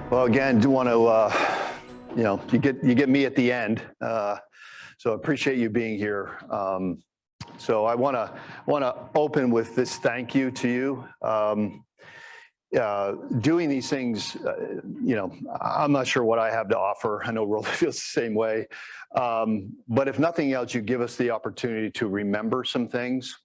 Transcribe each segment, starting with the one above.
Well, again, do want to, you get me at the end, so I appreciate you being here. So I want to open with this thank you to you. Doing these things, I'm not sure what I have to offer. I know Roland feels the same way, but if nothing else, you give us the opportunity to remember some things.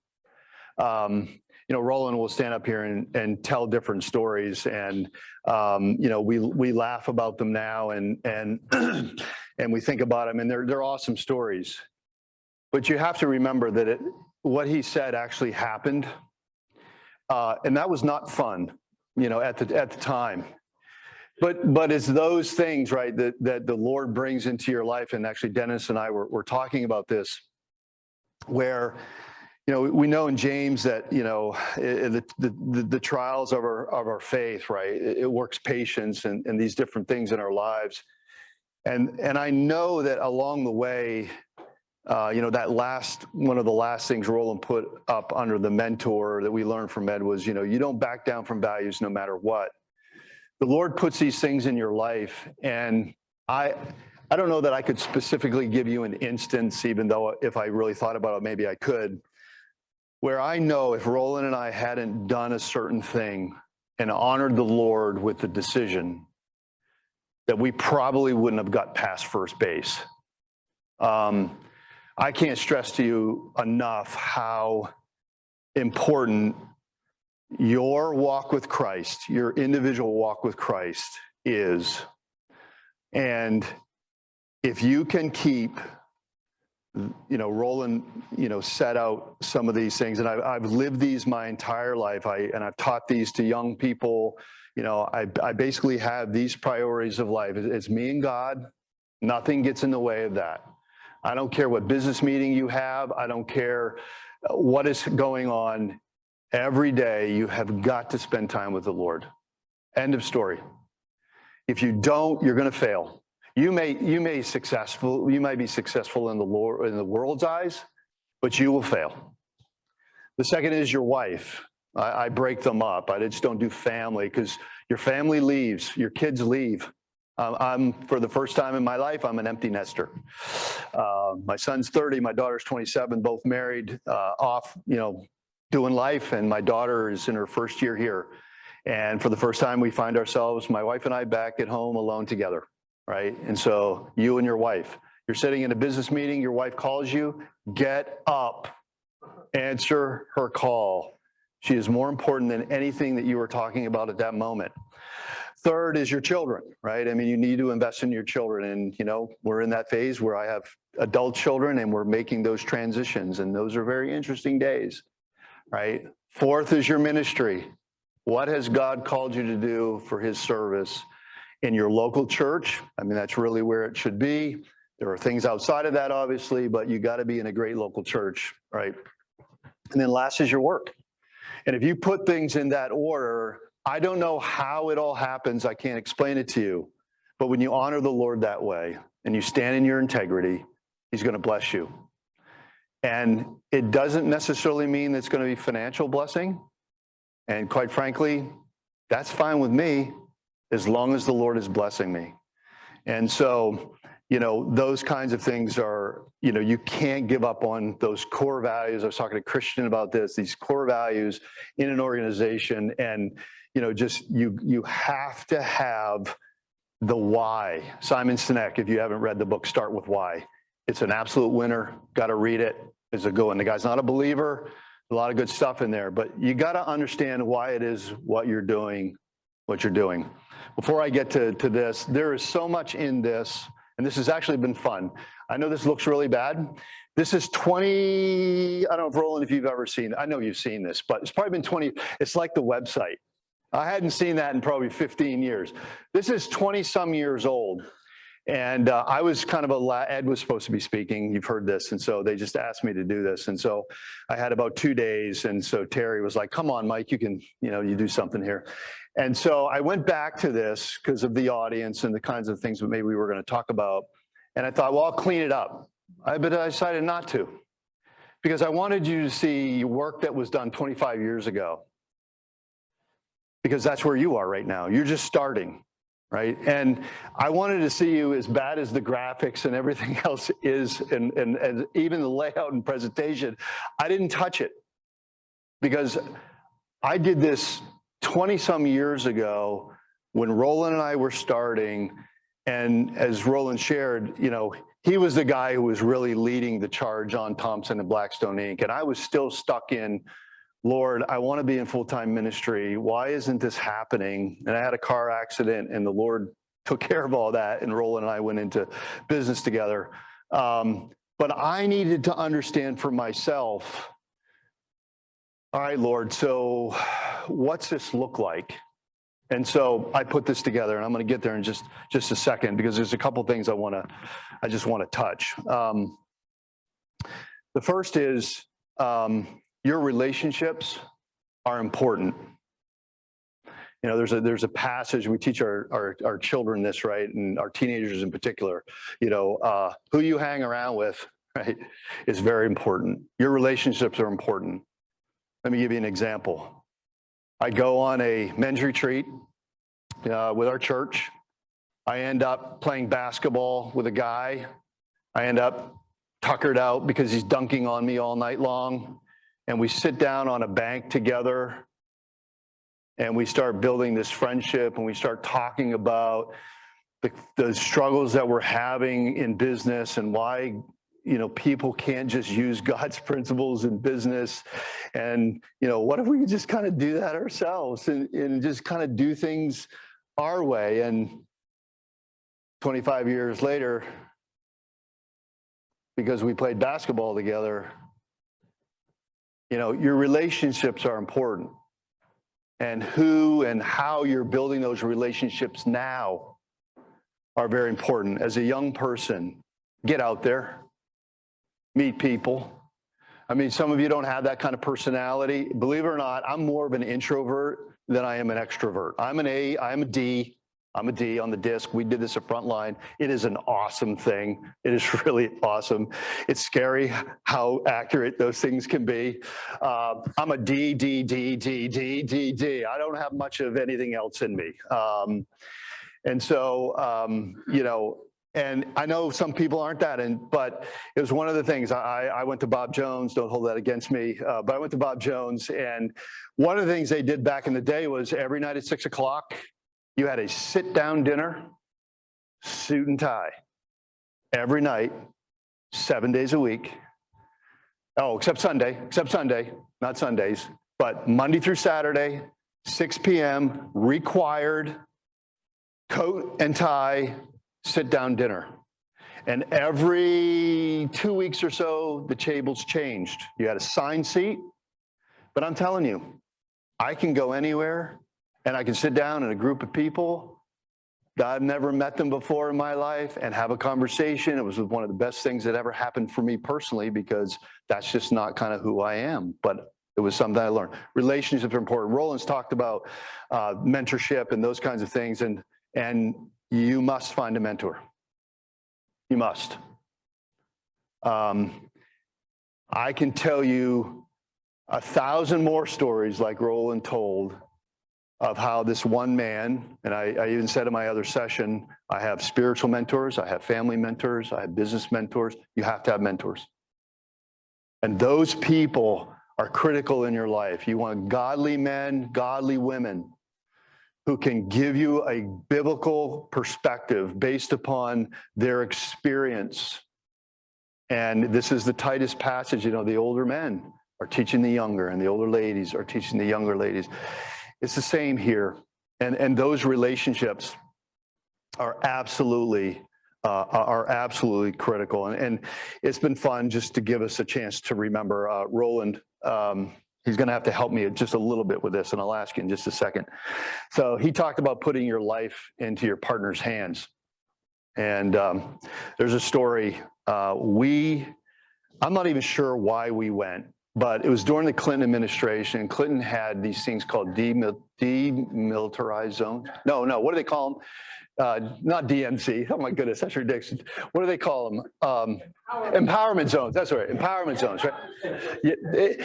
Roland will stand up here and tell different stories, and we laugh about them now, and and we think about them, and they're awesome stories. But you have to remember that what he said actually happened, and that was not fun, at the time. But it's those things, right, that the Lord brings into your life, and actually Dennis and I were talking about this, where. We know in James that, the trials of our faith, right? It works patience and these different things in our lives. And I know that along the way, that one of the last things Roland put up under the mentor that we learned from Ed was, you don't back down from values no matter what. The Lord puts these things in your life. And I don't know that I could specifically give you an instance, even though if I really thought about it, maybe I could. Where I know if Roland and I hadn't done a certain thing and honored the Lord with the decision, that we probably wouldn't have got past first base. I can't stress to you enough how important your walk with Christ, your individual walk with Christ is. And if you can keep Roland, set out some of these things, and I've lived these my entire life. I've taught these to young people. I basically have these priorities of life. It's me and God. Nothing gets in the way of that. I don't care what business meeting you have. I don't care what is going on. Every day you have got to spend time with the Lord. End of story. If you don't, you're going to fail. You might be successful in the world's eyes, but you will fail. The second is your wife. I break them up. I just don't do family, because your family leaves, your kids leave. For the first time in my life, I'm an empty nester. My son's 30, my daughter's 27, both married, off, doing life, and my daughter is in her first year here. And for the first time, we find ourselves, my wife and I, back at home alone together. Right? And so you and your wife, you're sitting in a business meeting, your wife calls you, get up, answer her call. She is more important than anything that you were talking about at that moment. Third is your children, right? I mean, you need to invest in your children. And, we're in that phase where I have adult children and we're making those transitions. And those are very interesting days, right? Fourth is your ministry. What has God called you to do for his service? In your local church, I mean, that's really where it should be. There are things outside of that, obviously, but you got to be in a great local church, right? And then last is your work. And if you put things in that order, I don't know how it all happens. I can't explain it to you. But when you honor the Lord that way and you stand in your integrity, he's going to bless you. And it doesn't necessarily mean it's going to be financial blessing. And quite frankly, that's fine with me, as long as the Lord is blessing me. And so, those kinds of things are, you can't give up on those core values. I was talking to Christian about this, these core values in an organization. And, you have to have the why. Simon Sinek, if you haven't read the book, Start With Why. It's an absolute winner. Got to read it. It's a good one. The guy's not a believer. A lot of good stuff in there, but you got to understand why it is what you're doing. Before I get to this, there is so much in this, and this has actually been fun. I know this looks really bad. This is 20, I don't know, Roland, if you've ever seen, I know you've seen this, but it's probably been 20, it's like the website. I hadn't seen that in probably 15 years. This is 20 some years old. And I was kind of Ed was supposed to be speaking. You've heard this. And so they just asked me to do this. And so I had about 2 days. And so Terry was like, come on, Mike, you can, you do something here. And so I went back to this because of the audience and the kinds of things that maybe we were going to talk about. And I thought, well, I'll clean it up. But I decided not to, because I wanted you to see work that was done 25 years ago, because that's where you are right now. You're just starting. right? And I wanted to see you, as bad as the graphics and everything else is, and even the layout and presentation, I didn't touch it because I did this 20 some years ago when Roland and I were starting. And as Roland shared, you know, he was the guy who was really leading the charge on Thompson and Blackstone Inc. And I was still stuck in, Lord, I want to be in full-time ministry. Why isn't this happening? And I had a car accident, and the Lord took care of all that. And Roland and I went into business together. But I needed to understand for myself, all right, Lord, so what's this look like? And so I put this together, and I'm going to get there in just a second, because there's a couple things I just want to touch. The first is your relationships are important. You know, there's a passage we teach our children this, right, and our teenagers in particular. You know, who you hang around with, right, is very important. Your relationships are important. Let me give you an example. I go on a men's retreat with our church. I end up playing basketball with a guy. I end up tuckered out because he's dunking on me all night long. And we sit down on a bank together, and we start building this friendship, and we start talking about the struggles that we're having in business and why, you know, people can't just use God's principles in business. And, you know, what if we could just kind of do that ourselves and just kind of do things our way? And 25 years later, because we played basketball together, you know, your relationships are important. And who and how you're building those relationships now are very important. As a young person, get out there. Meet people. I mean, some of you don't have that kind of personality. Believe it or not, I'm more of an introvert than I am an extrovert. I'm an A, I'm a D. I'm a D on the disc. We did this at Frontline. It is an awesome thing. It is really awesome. It's scary how accurate those things can be. I'm a D, D, D, D, D, D, D. I don't have much of anything else in me. And so, you know, and I know some people aren't that, but it was one of the things. I went to Bob Jones, don't hold that against me, but I went to Bob Jones, and one of the things they did back in the day was every night at 6 o'clock, you had a sit-down dinner, suit and tie, every night, 7 days a week. Oh, except Sunday, not Sundays, but Monday through Saturday, 6 p.m., required, coat and tie, sit-down dinner. And every 2 weeks or so, the tables changed. You had a assigned seat, but I'm telling you, I can go anywhere, and I can sit down in a group of people that I've never met them before in my life and have a conversation. It was one of the best things that ever happened for me personally, because that's just not kind of who I am, but it was something I learned. Relationships are important. Roland's talked about mentorship and those kinds of things, and you must find a mentor. You must. I can tell you 1,000 more stories like Roland told of how this one man, and I even said in my other session, I have spiritual mentors, I have family mentors, I have business mentors. You have to have mentors. And those people are critical in your life. You want godly men, godly women who can give you a biblical perspective based upon their experience. And this is the tightest passage. You know, the older men are teaching the younger, and the older ladies are teaching the younger ladies. It's the same here. And those relationships are absolutely critical. And it's been fun just to give us a chance to remember Roland. He's going to have to help me just a little bit with this, and I'll ask you in just a second. So he talked about putting your life into your partner's hands. And there's a story. I'm not even sure why we went, but it was during the Clinton administration. Clinton had these things called demilitarized zones. No, what do they call them? Not DMZ. Oh my goodness, that's ridiculous. What do they call them? Empowerment zones. That's right. Empowerment zones, right?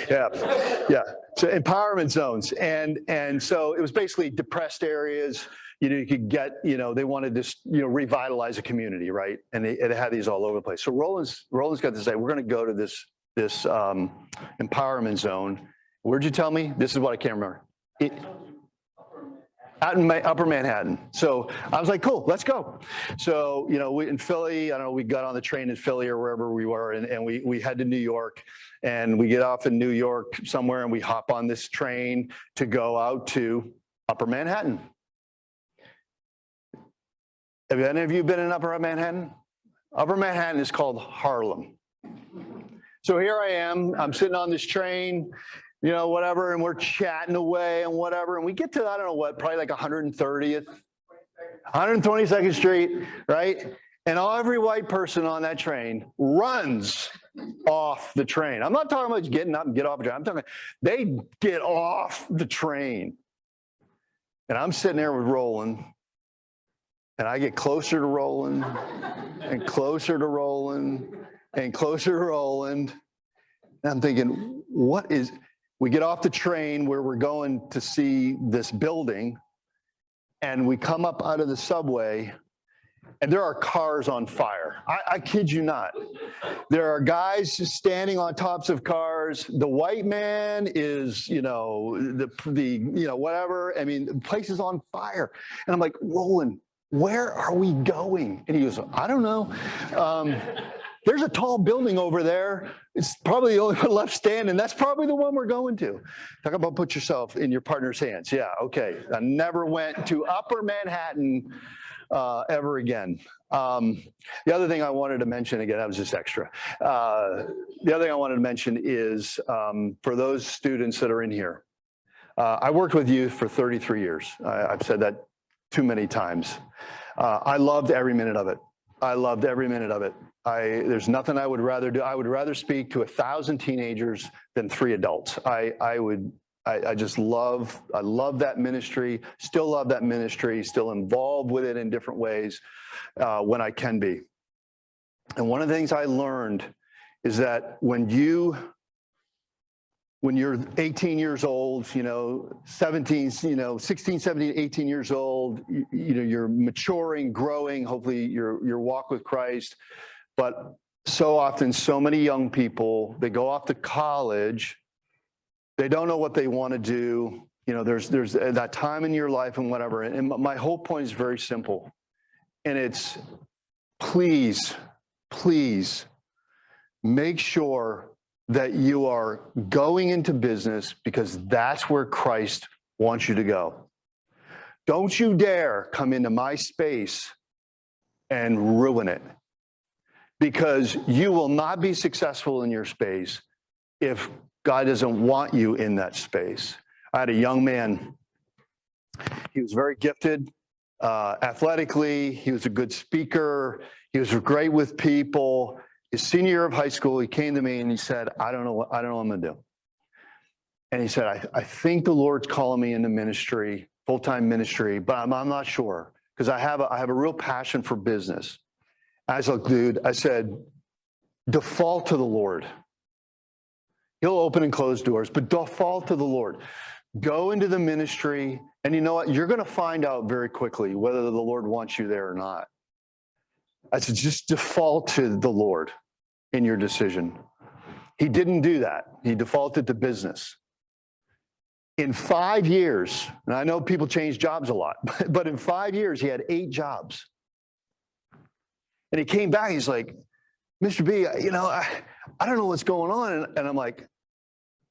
Yeah. So empowerment zones, and so it was basically depressed areas. you could get, they wanted to, revitalize a community, right? And it had these all over the place. So Roland's got to say, we're going to go to this empowerment zone. Where'd you tell me? This is what I can't remember. Out in Upper Manhattan. So I was like, cool, let's go. So, we in Philly, I don't know, we got on the train in Philly or wherever we were, and we head to New York, and we get off in New York somewhere, and we hop on this train to go out to Upper Manhattan. Have any of you been in Upper Manhattan? Upper Manhattan is called Harlem. So here I am, I'm sitting on this train, whatever, and we're chatting away and whatever. And we get to, I don't know what, probably like 122nd Street, right? And every white person on that train runs off the train. I'm not talking about getting up and get off the train. I'm talking, they get off the train. And I'm sitting there with Roland, and I get closer to Roland and closer to Roland and closer to Roland. And I'm thinking, we get off the train where we're going to see this building, and we come up out of the subway, and there are cars on fire. I kid you not. There are guys standing on tops of cars. The white man is, whatever. I mean, the place is on fire. And I'm like, Roland, where are we going? And he goes, I don't know. There's a tall building over there. It's probably the only one left standing. That's probably the one we're going to. Talk about put yourself in your partner's hands. Yeah, okay. I never went to Upper Manhattan ever again. The other thing I wanted to mention, again, that was just extra. The other thing I wanted to mention is for those students that are in here, I worked with youth for 33 years. I've said that too many times. I loved every minute of it. I loved every minute of it. There's nothing I would rather do. I would rather speak to 1,000 teenagers than 3 adults. I love that ministry, still love that ministry, still involved with it in different ways when I can be. And one of the things I learned is that when you're 18 years old, 16, 17, 18 years old, you're maturing, growing, hopefully your walk with Christ. But so often, so many young people, they go off to college, they don't know what they want to do. There's that time in your life and whatever. And my whole point is very simple. And it's please make sure that you are going into business because that's where Christ wants you to go. Don't you dare come into my space and ruin it, because you will not be successful in your space if God doesn't want you in that space. I had a young man. He was very gifted athletically. He was a good speaker. He was great with people. His senior year of high school, he came to me and he said, I don't know what I'm going to do. And he said, I think the Lord's calling me into ministry, full-time ministry, but I'm not sure, because I have a real passion for business. I was like, dude, I said, default to the Lord. He'll open and close doors, but default to the Lord. Go into the ministry, and you know what? You're going to find out very quickly whether the Lord wants you there or not. I said, just default to the Lord in your decision. He didn't do that. He defaulted to business. In 5 years, and I know people change jobs a lot, but in 5 years, he had 8 jobs. And he came back, he's like, Mr. B, I don't know what's going on. And I'm like,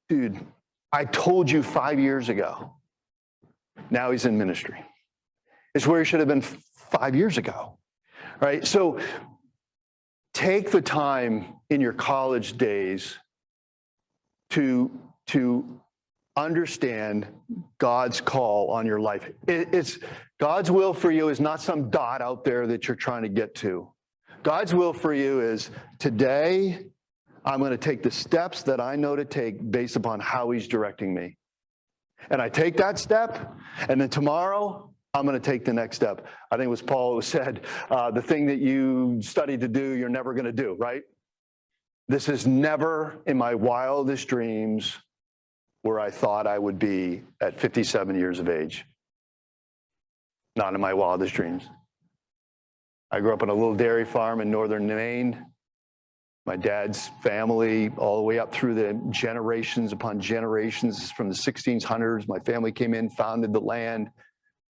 dude, I told you 5 years ago. Now he's in ministry. It's where he should have been 5 years ago, right? So take the time in your college days to understand God's call on your life. It's God's will for you is not some dot out there that you're trying to get to. God's will for you is today, I'm going to take the steps that I know to take based upon how he's directing me. And I take that step, and then tomorrow, I'm going to take the next step. I think it was Paul who said, the thing that you studied to do, you're never going to do, right? This is never in my wildest dreams where I thought I would be at 57 years of age. Not in my wildest dreams. I grew up on a little dairy farm in northern Maine. My dad's family, all the way up through the generations upon generations from the 1600s, my family came in, founded the land.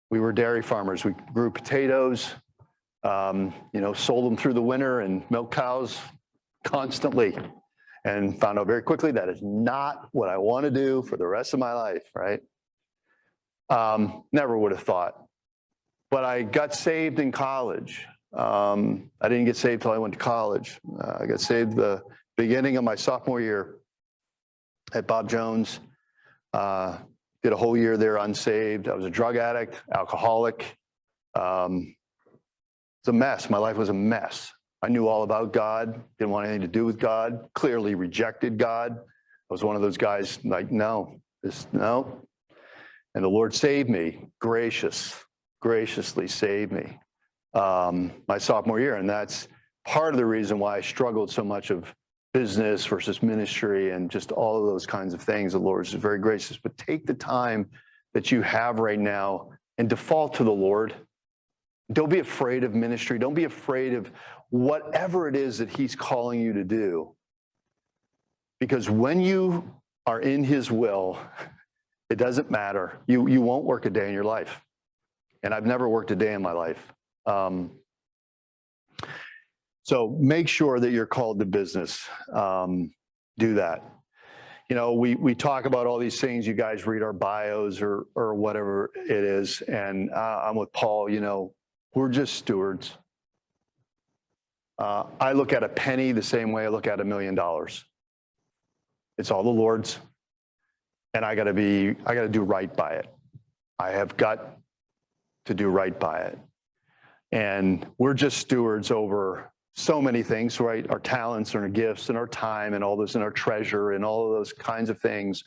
We were dairy farmers. We grew potatoes, sold them through the winter and milked cows constantly, and found out very quickly that is not what I want to do for the rest of my life, right? Never would have thought. But I got saved in college. I didn't get saved till I went to college. I got saved the beginning of my sophomore year at Bob Jones. Did a whole year there unsaved. I was a drug addict, alcoholic. It's a mess. My life was a mess. I knew all about God, didn't want anything to do with God, clearly rejected God. I was one of those guys like, no. And the Lord saved me, graciously saved me my sophomore year. And that's part of the reason why I struggled so much of business versus ministry and just all of those kinds of things. The Lord is very gracious, but take the time that you have right now and default to the Lord. Don't be afraid of ministry. Don't be afraid of whatever it is that he's calling you to do. Because when you are in his will, it doesn't matter. You won't work a day in your life. And I've never worked a day in my life. So make sure that you're called to business. Do that. We talk about all these things. You guys read our bios or whatever it is. And I'm with Paul, we're just stewards. I look at a penny the same way I look at $1 million. It's all the Lord's. And I got to do right by it. I have got to do right by it. And we're just stewards over so many things, right? Our talents and our gifts and our time and all this and our treasure and all of those kinds of things.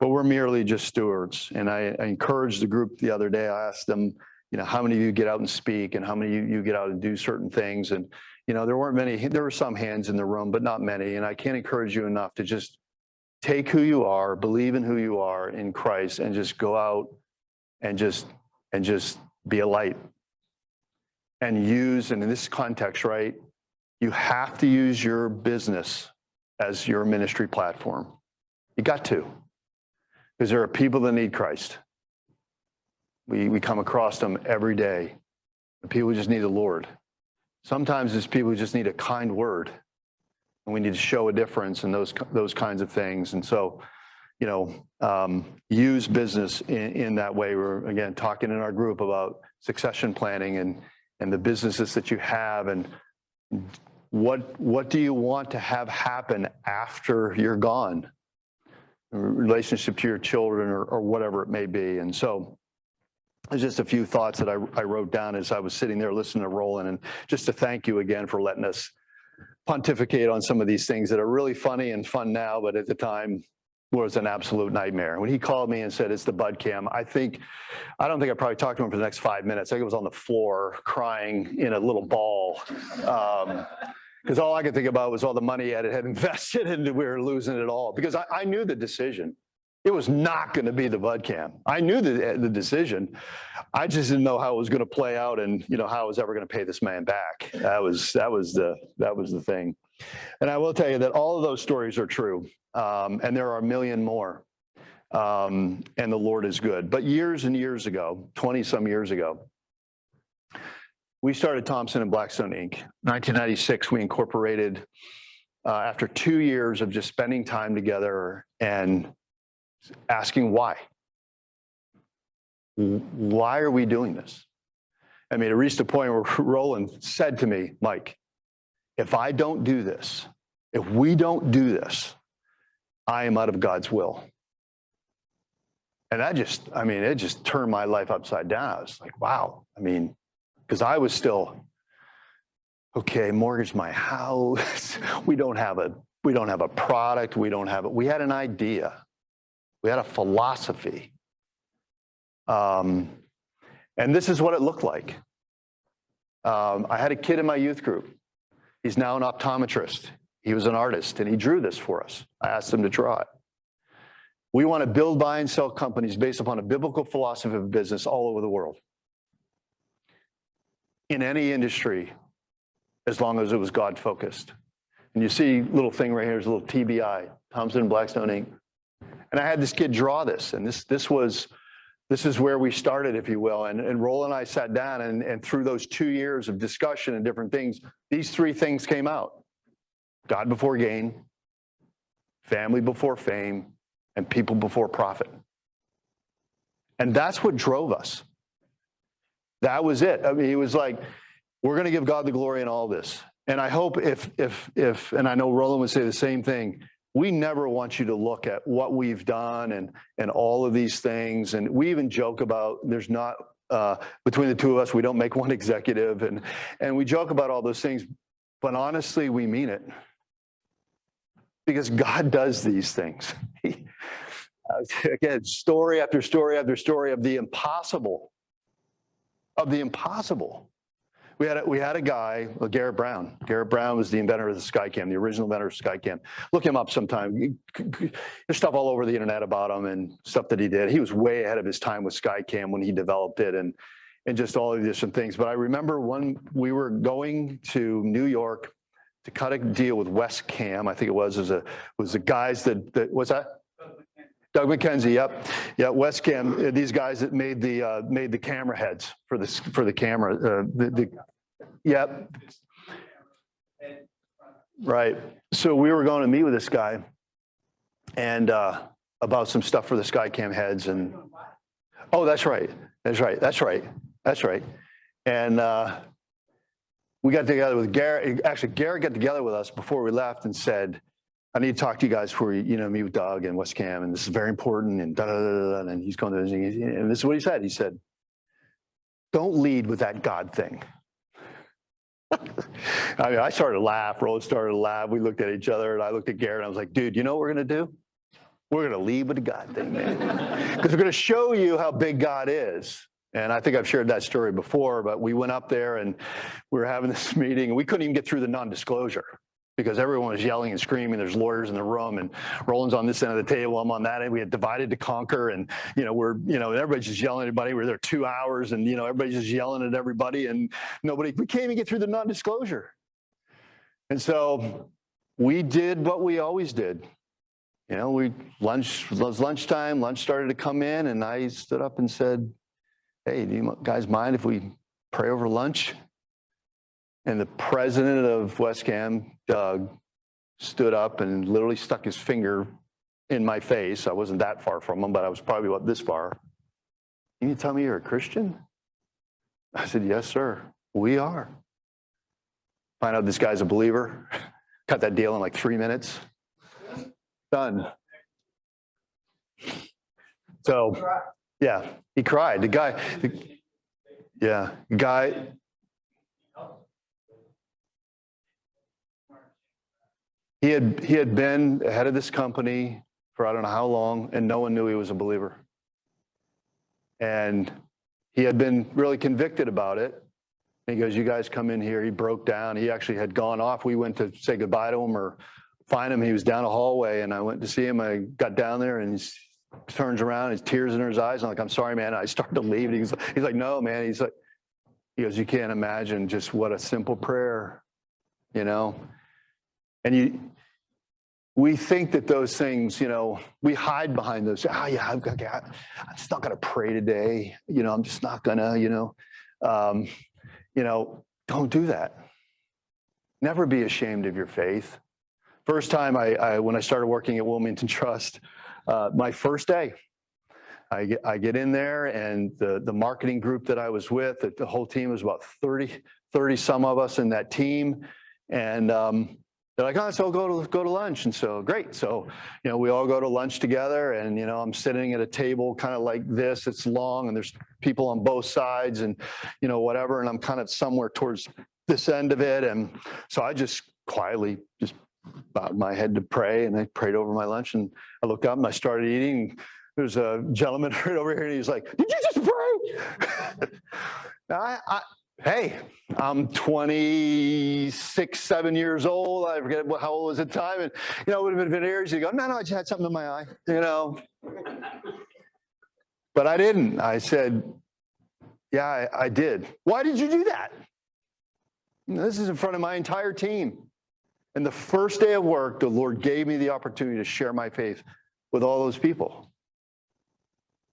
But we're merely just stewards. And I encouraged the group the other day. I asked them, how many of you get out and speak and how many of you get out and do certain things? And, there weren't many. There were some hands in the room, but not many. And I can't encourage you enough to just take who you are, believe in who you are in Christ, and just go out and just be a light. And in this context, right, you have to use your business as your ministry platform. You got to, because there are people that need Christ. We come across them every day. The people just need the Lord. Sometimes there's people who just need a kind word, and we need to show a difference in those kinds of things. And so, use business in that way. We're again talking in our group about succession planning and the businesses that you have, and what do you want to have happen after you're gone? Relationship to your children or whatever it may be. And so there's just a few thoughts that I wrote down as I was sitting there listening to Roland, and just to thank you again for letting us pontificate on some of these things that are really funny and fun now, but at the time was an absolute nightmare. When he called me and said it's the bud cam, I don't think I probably talked to him for the next 5 minutes. I think I was on the floor crying in a little ball. Because all I could think about was all the money I had invested and we were losing it all. Because I knew the decision. It was not going to be the bud cam. I knew the decision. I just didn't know how it was going to play out and how I was ever going to pay this man back. That was the thing. And I will tell you that all of those stories are true. And there are a million more. And the Lord is good. But years and years ago, 20-some years ago, we started Thompson and Blackstone, Inc. 1996, we incorporated after 2 years of just spending time together and asking why. Why are we doing this? I mean, it reached a point where Roland said to me, Mike, if I don't do this, if we don't do this, I am out of God's will. And it just turned my life upside down. I was like, wow. Because I was still, okay, mortgage my house. We don't have a product. We had an idea. We had a philosophy. And this is what it looked like. I had a kid in my youth group. He's now an optometrist. He was an artist, and he drew this for us. I asked him to draw it. We want to build, buy, and sell companies based upon a biblical philosophy of business all over the world. in any industry as long as it was God-focused. And you see little thing right here, there's a little TBI, Thompson Blackstone Inc. And I had this kid draw this, and this is where we started, if you will. And Roland and I sat down, and through those 2 years of discussion and different things, these 3 things came out: God before gain, family before fame, and people before profit. And that's what drove us. That was it. I mean, it was like, we're going to give God the glory in all this. And I hope if, and I know Roland would say the same thing, we never want you to look at what we've done and all of these things. And we even joke about, there's not, between the two of us, we don't make one executive. And we joke about all those things, but honestly, we mean it. Because God does these things. Again, story after story after story of the impossible. Of the impossible. We had a guy, Garrett Brown. Garrett Brown was the inventor of the Skycam, the original inventor of Skycam. Look him up sometime. There's stuff all over the internet about him and stuff that he did. He was way ahead of his time with Skycam when he developed it and just all of these different things. But I remember when we were going to New York to cut a deal with Westcam, I think it was the guys that what's that? Doug McKenzie, yep, yeah, Westcam. These guys that made the camera heads for the camera. Yep, right. So we were going to meet with this guy, and about some stuff for the Skycam heads, and oh, that's right, and we got together with Garrett. Actually, Garrett got together with us before we left and said, I need to talk to you guys before meet with Doug and Westcam, and this is very important, and da-da-da-da-da, and he's going to, and this is what he said. He said, don't lead with that God thing. I mean, I started to laugh, Roland started to laugh, we looked at each other, and I looked at Garrett, and I was like, dude, you know what we're going to do? We're going to lead with the God thing, man. Because we're going to show you how big God is. And I think I've shared that story before, but we went up there, and we were having this meeting, and we couldn't even get through the non-disclosure. Because everyone was yelling and screaming. There's lawyers in the room, and Roland's on this end of the table. I'm on that end. We had divided to conquer, and everybody's just yelling at everybody. We're there 2 hours, and everybody's just yelling at everybody, and we can't even get through the non-disclosure. And so we did what we always did. Lunch was lunchtime. Lunch started to come in, and I stood up and said, "Hey, do you guys mind if we pray over lunch?" And the president of Westcam, Doug, stood up and literally stuck his finger in my face. I wasn't that far from him, but I was probably about this far. "You tell me you're a Christian?" I said, "Yes, sir, we are." Find out this guy's a believer. Cut that deal in like 3 minutes. Done. So, yeah, he cried. The guy. He had been head of this company for I don't know how long, and no one knew he was a believer. And he had been really convicted about it. And he goes, "You guys come in here." He broke down. He actually had gone off. We went to say goodbye to him or find him. He was down a hallway, and I went to see him. I got down there, and he turns around, his tears in his eyes. I'm like, "I'm sorry, man." I started to leave. And he's like, "No, man." He goes, "You can't imagine just what a simple prayer, And we think that those things, we hide behind those. "Oh, yeah, I'm just not going to pray today. I'm just not going to, don't do that. Never be ashamed of your faith." First time when I started working at Wilmington Trust, my first day, I get in there, and the marketing group that I was with, the whole team was about 30 some of us in that team. And they're like, "Oh, so go to lunch." And so great. So, we all go to lunch together, and, I'm sitting at a table kind of like this. It's long, and there's people on both sides, and, whatever. And I'm kind of somewhere towards this end of it. And so I just quietly just bowed my head to pray, and I prayed over my lunch, and I looked up and I started eating. There's a gentleman right over here, and he's like, "Did you just pray?" Hey, I'm 26, 7 years old. I forget how old was at the time. And, it would have been years. You go, no, I just had something in my eye, But I didn't. I said, "Yeah, I did." "Why did you do that?" This is in front of my entire team. And the first day of work, the Lord gave me the opportunity to share my faith with all those people.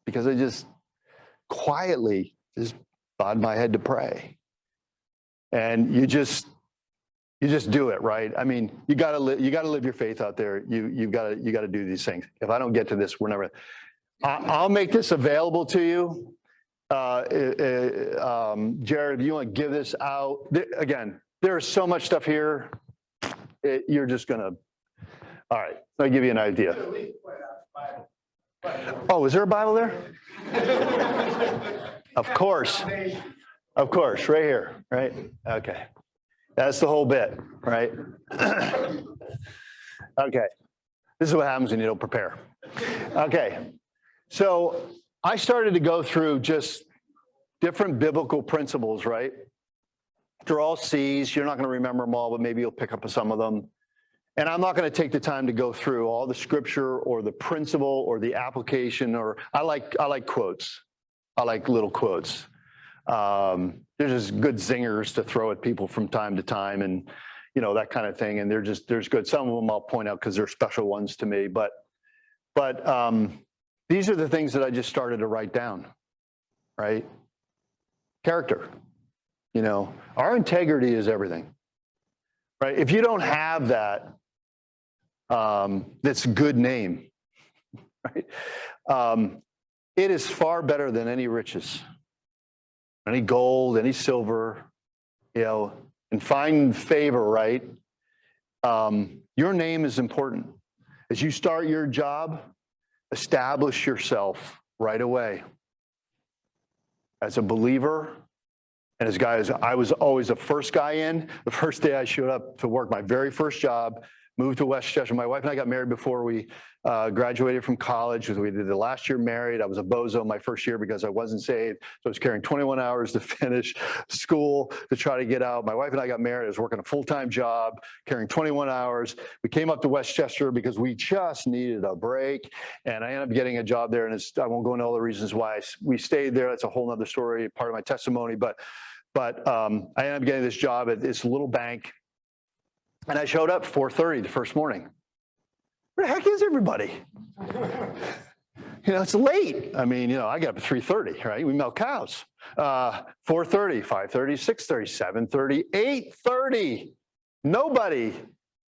Because I just quietly just bowed my head to pray. And you just do it, right? I mean, you gotta live your faith out there. You gotta do these things. If I don't get to this, we're never. I'll make this available to you. Jared, if you want to give this out, again, there's so much stuff here. You're just gonna. All right, I'll give you an idea. Oh, is there a Bible there? Of course, right here, right? Okay, that's the whole bit, right? Okay, this is what happens when you don't prepare. Okay, so I started to go through just different biblical principles, right? They're all C's. You're not going to remember them all, but maybe you'll pick up some of them. And I'm not going to take the time to go through all the scripture or the principle or the application, or I like quotes. I like little quotes. There's just good zingers to throw at people from time to time, and that kind of thing. And there's good. Some of them I'll point out because they're special ones to me. But these are the things that I just started to write down, right? Character. Our integrity is everything, right? If you don't have that, that's a good name, right? It is far better than any riches, any gold, any silver, and find favor, right? Your name is important. As you start your job, establish yourself right away as a believer. And as guys, I was always the first guy in. The first day I showed up to work, my very first job, moved to Westchester. My wife and I got married before we graduated from college. We did the last year married. I was a bozo my first year because I wasn't saved. So I was carrying 21 hours to finish school to try to get out. My wife and I got married. I was working a full-time job, carrying 21 hours. We came up to Westchester because we just needed a break. And I ended up getting a job there. And I won't go into all the reasons why we stayed there. That's a whole nother story, part of my testimony. But I ended up getting this job at this little bank. And I showed up 4:30 the first morning. Where the heck is everybody? It's late. I mean, I get up at 3:30, right? We milk cows. 4:30, 5:30, 6:30, 7:30, 8:30. Nobody.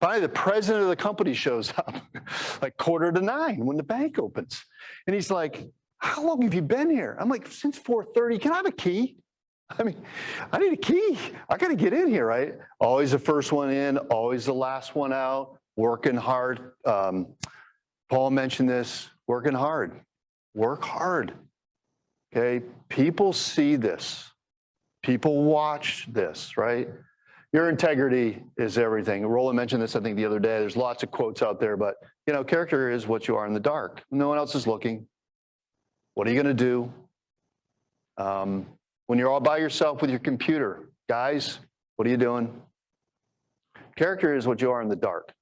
Finally, the president of the company shows up like 8:45 when the bank opens. And he's like, how long have you been here? I'm like, since 4:30. Can I have a key? I mean, I need a key. I got to get in here, right? Always the first one in, always the last one out, working hard. Paul mentioned this, working hard. Work hard, okay? People see this. People watch this, right? Your integrity is everything. Roland mentioned this, I think, the other day. There's lots of quotes out there, but, character is what you are in the dark. No one else is looking. What are you going to do? When you're all by yourself with your computer, guys, what are you doing? Character is what you are in the dark.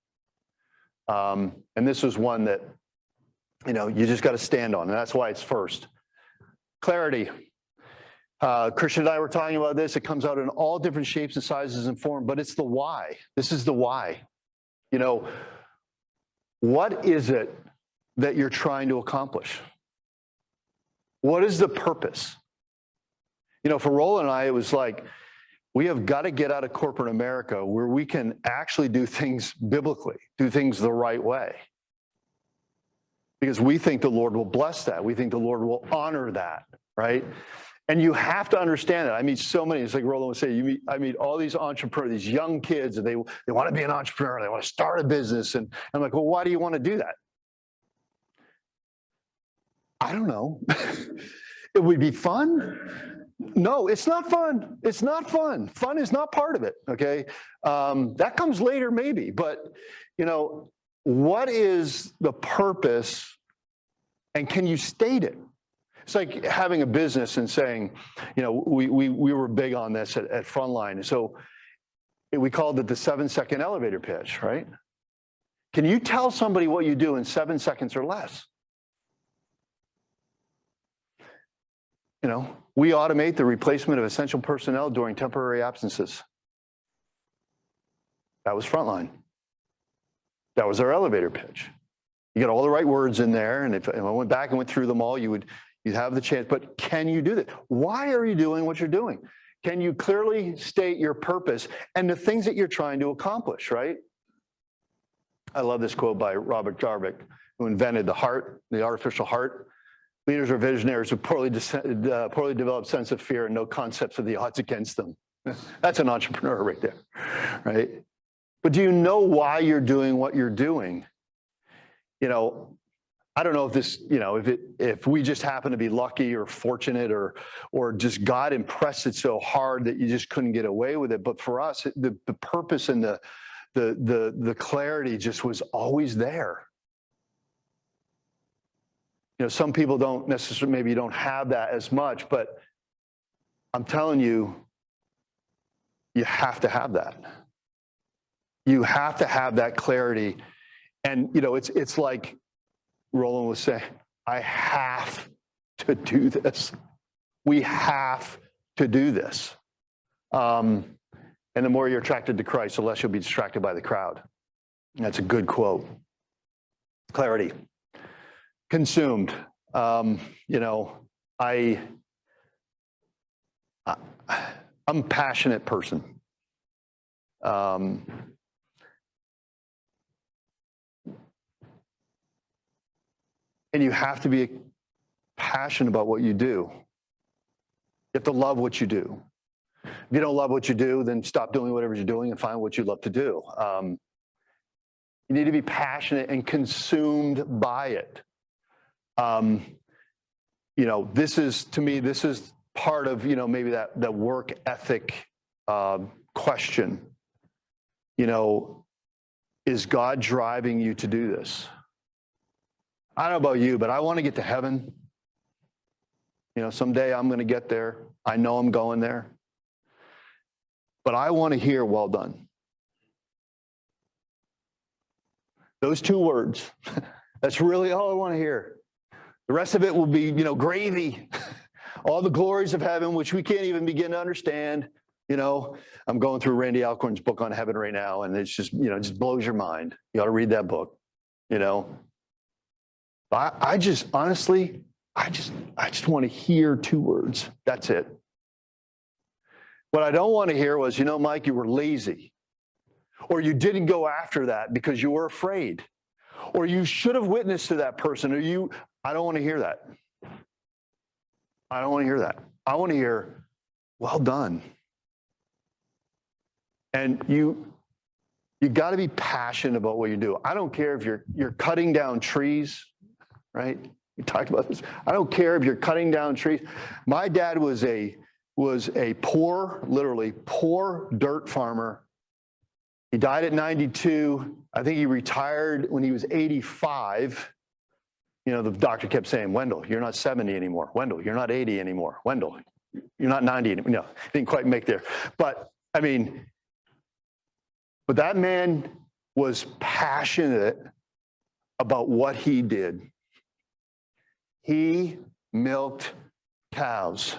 And this is one that, you just got to stand on, and that's why it's first. Clarity. Christian and I were talking about this. It comes out in all different shapes and sizes and form, but it's the why. This is the why. What is it that you're trying to accomplish? What is the purpose? For Roland and I, it was like, we have got to get out of corporate America where we can actually do things biblically, do things the right way. Because we think the Lord will bless that. We think the Lord will honor that, right? And you have to understand that. I meet so many, it's like Roland would say, I meet all these entrepreneurs, these young kids, and they want to be an entrepreneur, they want to start a business. And I'm like, well, why do you want to do that? I don't know. It would be fun. No, it's not fun. It's not fun. Fun is not part of it, okay? That comes later maybe, but, what is the purpose and can you state it? It's like having a business and saying, we were big on this at Frontline. So we called it the 7-second elevator pitch, right? Can you tell somebody what you do in 7 seconds or less? We automate the replacement of essential personnel during temporary absences. That was Frontline. That was our elevator pitch. You got all the right words in there, and if I went back and went through them all, you'd have the chance. But can you do that? Why are you doing what you're doing? Can you clearly state your purpose and the things that you're trying to accomplish, right? I love this quote by Robert Jarvik, who invented the heart, the artificial heart. Leaders are visionaries with poorly developed sense of fear and no concepts of the odds against them. That's an entrepreneur right there, right? But do you know why you're doing what you're doing? You know, I don't know if this, you know, if we just happen to be lucky or fortunate or just God impressed it so hard that you just couldn't get away with it. But for us, the purpose and the clarity just was always there. You know, some people don't necessarily, maybe don't have that as much, but I'm telling you, you have to have that. You have to have that clarity. And, you know, it's like Roland was saying, I have to do this. We have to do this. And the more you're attracted to Christ, the less you'll be distracted by the crowd. That's a good quote. Clarity. Consumed. You know, I'm a passionate person. And you have to be passionate about what you do. You have to love what you do. If you don't love what you do, then stop doing whatever you're doing and find what you love to do. You need to be passionate and consumed by it. You know, this is, to me, this is part of, you know, maybe that work ethic question. You know, is God driving you to do this? I don't know about you, but I want to get to heaven. You know, someday I'm going to get there. I know I'm going there. But I want to hear, well done. Those two words, that's really all I want to hear. The rest of it will be, you know, gravy. All the glories of heaven, which we can't even begin to understand. You know, I'm going through Randy Alcorn's book on heaven right now, and it's just, you know, it just blows your mind. You ought to read that book, you know. I just, honestly, I just want to hear two words. That's it. What I don't want to hear was, you know, Mike, you were lazy. Or you didn't go after that because you were afraid. Or you should have witnessed to that person. Or I don't want to hear that. I don't want to hear that. I want to hear, well done. And you got to be passionate about what you do. I don't care if you're cutting down trees, right? We talked about this. I don't care if you're cutting down trees. My dad was a poor, literally poor dirt farmer. He died at 92. I think he retired when he was 85. You know, the doctor kept saying, Wendell, you're not 70 anymore. Wendell, you're not 80 anymore. Wendell, you're not 90 anymore. No, didn't quite make there. But I mean, but that man was passionate about what he did. He milked cows.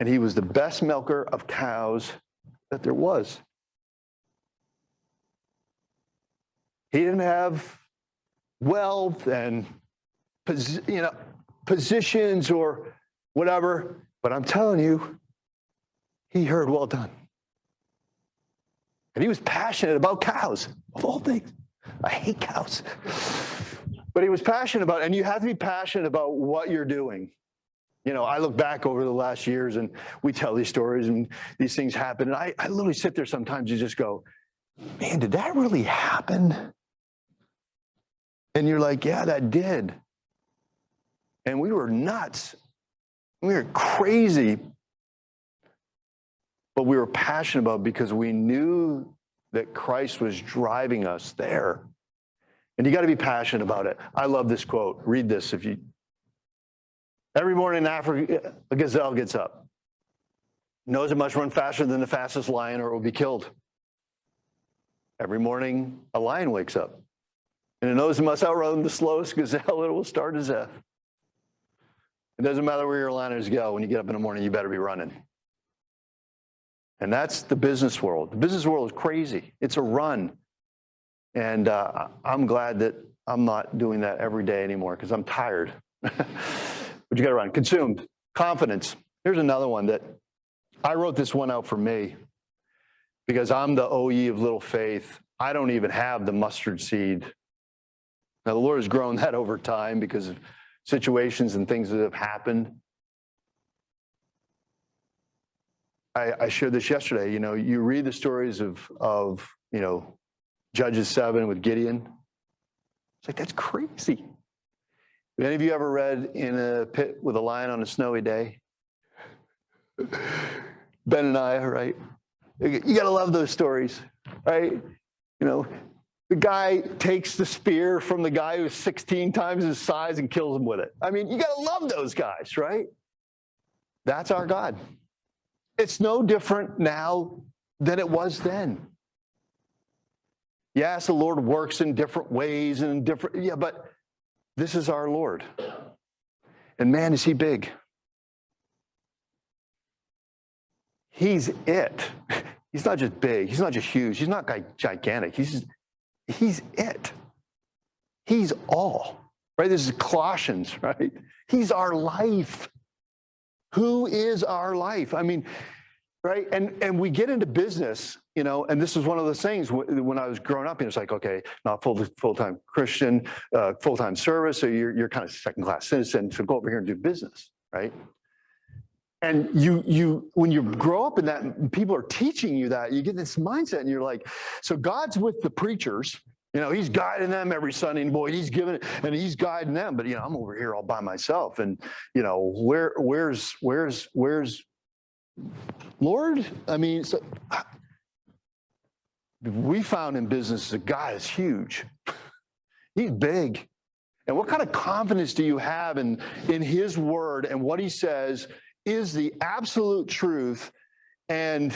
And he was the best milker of cows that there was. He didn't have wealth and, you know, positions or whatever, but I'm telling you, he heard well done. And he was passionate about cows, of all things. I hate cows. But he was passionate about it, and you have to be passionate about what you're doing. You know, I look back over the last years and we tell these stories and these things happen. And I literally sit there sometimes and just go, man, did that really happen? And you're like, yeah, that did. And we were nuts. We were crazy. But we were passionate about it because we knew that Christ was driving us there. And you got to be passionate about it. I love this quote. Read this if you. Every morning in Africa, a gazelle gets up. Knows it must run faster than the fastest lion or it will be killed. Every morning, a lion wakes up. And it knows it must outrun the slowest gazelle or it will starve to death. It doesn't matter where your lions go. When you get up in the morning, you better be running. And that's the business world. The business world is crazy. It's a run. And I'm glad that I'm not doing that every day anymore because I'm tired. But you got to run. Consumed. Confidence. Here's another one that I wrote this one out for me because I'm the OE of little faith. I don't even have the mustard seed. Now, the Lord has grown that over time because of situations and things that have happened. I shared this yesterday. You know, you read the stories of Judges 7 with Gideon. It's like, that's crazy. Have any of you ever read In a Pit with a Lion on a Snowy Day? Ben and I, right? You got to love those stories, right? You know, the guy takes the spear from the guy who's 16 times his size and kills him with it. I mean, you got to love those guys, right? That's our God. It's no different now than it was then. Yes, the Lord works in different ways and but this is our Lord. And man, is he big. He's it. He's not just big. He's not just huge. He's not gigantic. He's it. He's all, right? This is Colossians, right? He's our life. Who is our life? I mean, right? And we get into business, you know, and this is one of those things when I was growing up, it's like, okay, not full-time Christian, full-time service, so you're kind of second-class citizen, so go over here and do business, right? And you when you grow up in that, and people are teaching you that, you get this mindset, and you're like, so God's with the preachers, you know, he's guiding them every Sunday, and boy, he's giving it, and he's guiding them, but you know, I'm over here all by myself, and you know, where's Lord? I mean, so we found in business that God is huge. He's big. And what kind of confidence do you have in his word and what he says is the absolute truth, and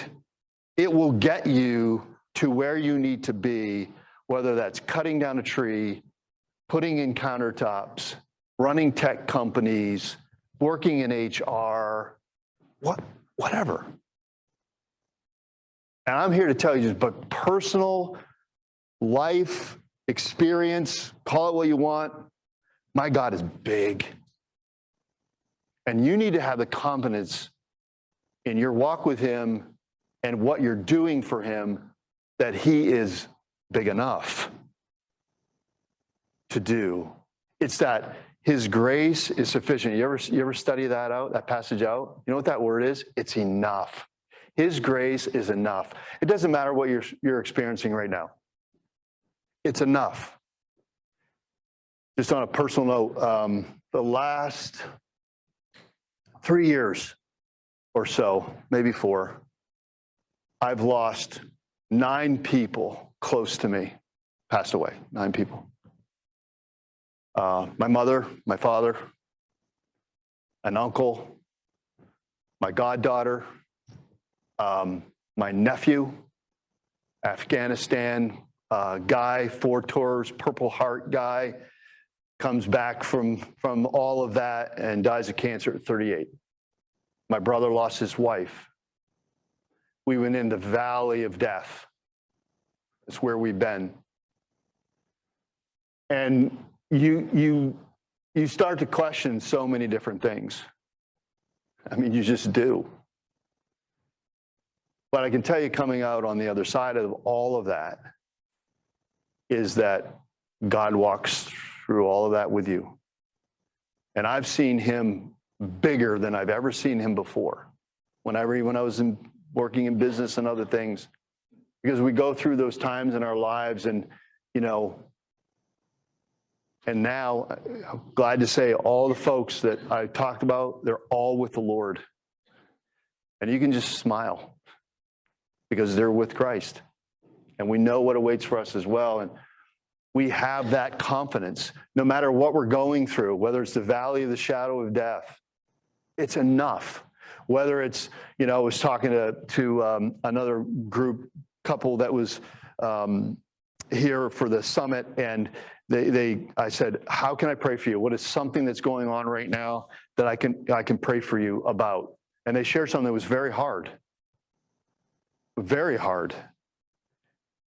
it will get you to where you need to be, whether that's cutting down a tree, putting in countertops, running tech companies, working in HR, whatever. And I'm here to tell you, but personal life experience, call it what you want, my God is big. And you need to have the confidence in your walk with him and what you're doing for him that he is big enough to do. It's that his grace is sufficient. You ever study that passage out? You know what that word is? It's enough. His grace is enough. It doesn't matter what you're experiencing right now. It's enough. Just on a personal note, the last 3 years or so, maybe 4, I've lost 9 people close to me, passed away, 9 people. My mother, my father, an uncle, my goddaughter, my nephew, Afghanistan guy, 4 tours, Purple Heart guy, comes back from all of that and dies of cancer at 38. My brother lost his wife. We went in the valley of death. It's where we've been. And you start to question so many different things. I mean, you just do. But I can tell you, coming out on the other side of all of that is that God walks through all of that with you. And I've seen him bigger than I've ever seen him before. When I was working in business and other things, because we go through those times in our lives, and and now I'm glad to say all the folks that I talked about, they're all with the Lord. And you can just smile because they're with Christ. And we know what awaits for us as well. And we have that confidence, no matter what we're going through, whether it's the valley of the shadow of death, it's enough. Whether it's, I was talking to another couple that was here for the summit, and I said, how can I pray for you? What is something that's going on right now that I can pray for you about? And they shared something that was very hard. very hard.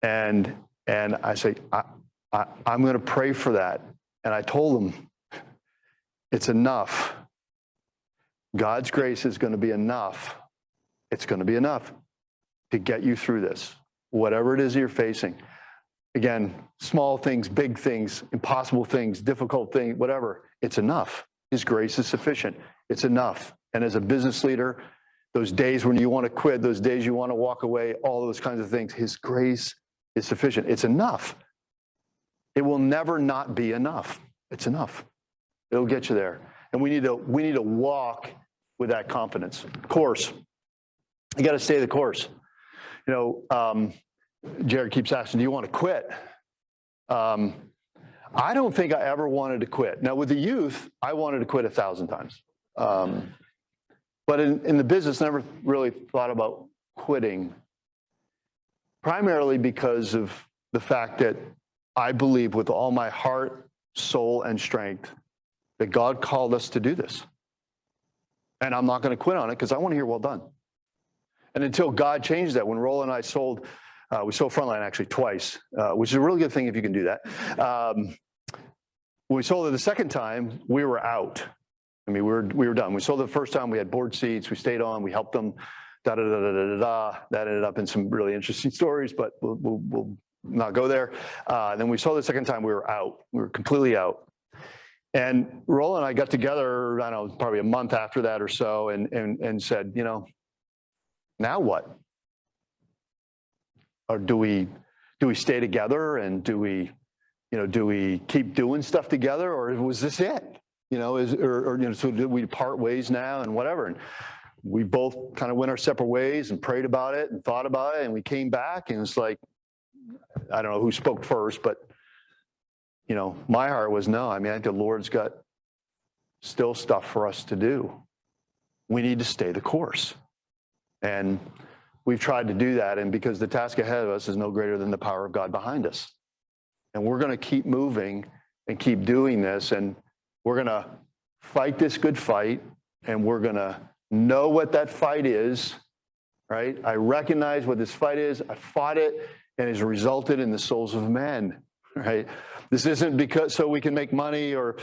And I say, I'm going to pray for that. And I told him, it's enough. God's grace is going to be enough. It's going to be enough to get you through this, whatever it is you're facing. Again, small things, big things, impossible things, difficult things, whatever, it's enough. His grace is sufficient. It's enough. And as a business leader, those days when you want to quit, those days you want to walk away, all those kinds of things, his grace is sufficient. It's enough. It will never not be enough. It's enough. It'll get you there. And we need to walk with that confidence. Course. You got to stay the course. Jared keeps asking, do you want to quit? I don't think I ever wanted to quit. Now, with the youth, I wanted to quit 1,000 times. But in the business, never really thought about quitting, primarily because of the fact that I believe with all my heart, soul, and strength that God called us to do this. And I'm not going to quit on it because I want to hear well done. And until God changed that, when Roland and I sold, we sold Frontline actually twice, which is a really good thing if you can do that. When we sold it the second time, we were out. I mean, we were done. We sold it the first time, we had board seats, we stayed on, we helped them, da-da-da-da-da-da. That ended up in some really interesting stories, but we'll not go there. Then we sold it the second time, we were out. We were completely out. And Roland and I got together, I don't know, probably a month after that or so, and said, now what? Or do we stay together, and do we keep doing stuff together, or was this it? So did we part ways now and whatever? And we both kind of went our separate ways and prayed about it and thought about it, and we came back, and it's like, I don't know who spoke first, but my heart was no. I mean, I think the Lord's got still stuff for us to do. We need to stay the course. And we've tried to do that, and because the task ahead of us is no greater than the power of God behind us. And we're going to keep moving and keep doing this, and we're going to fight this good fight, and we're going to know what that fight is, right? I recognize what this fight is. I fought it, and it's resulted in the souls of men, right? This isn't because so we can make money or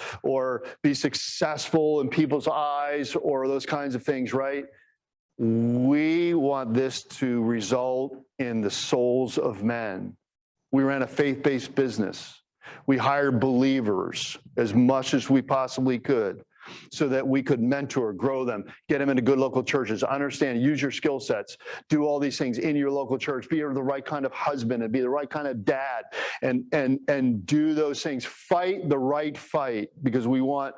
be successful in people's eyes or those kinds of things, right? We want this to result in the souls of men. We ran a faith-based business. We hired believers as much as we possibly could so that we could mentor, grow them, get them into good local churches, understand, use your skill sets, do all these things in your local church, be the right kind of husband and be the right kind of dad, and do those things. Fight the right fight, because we want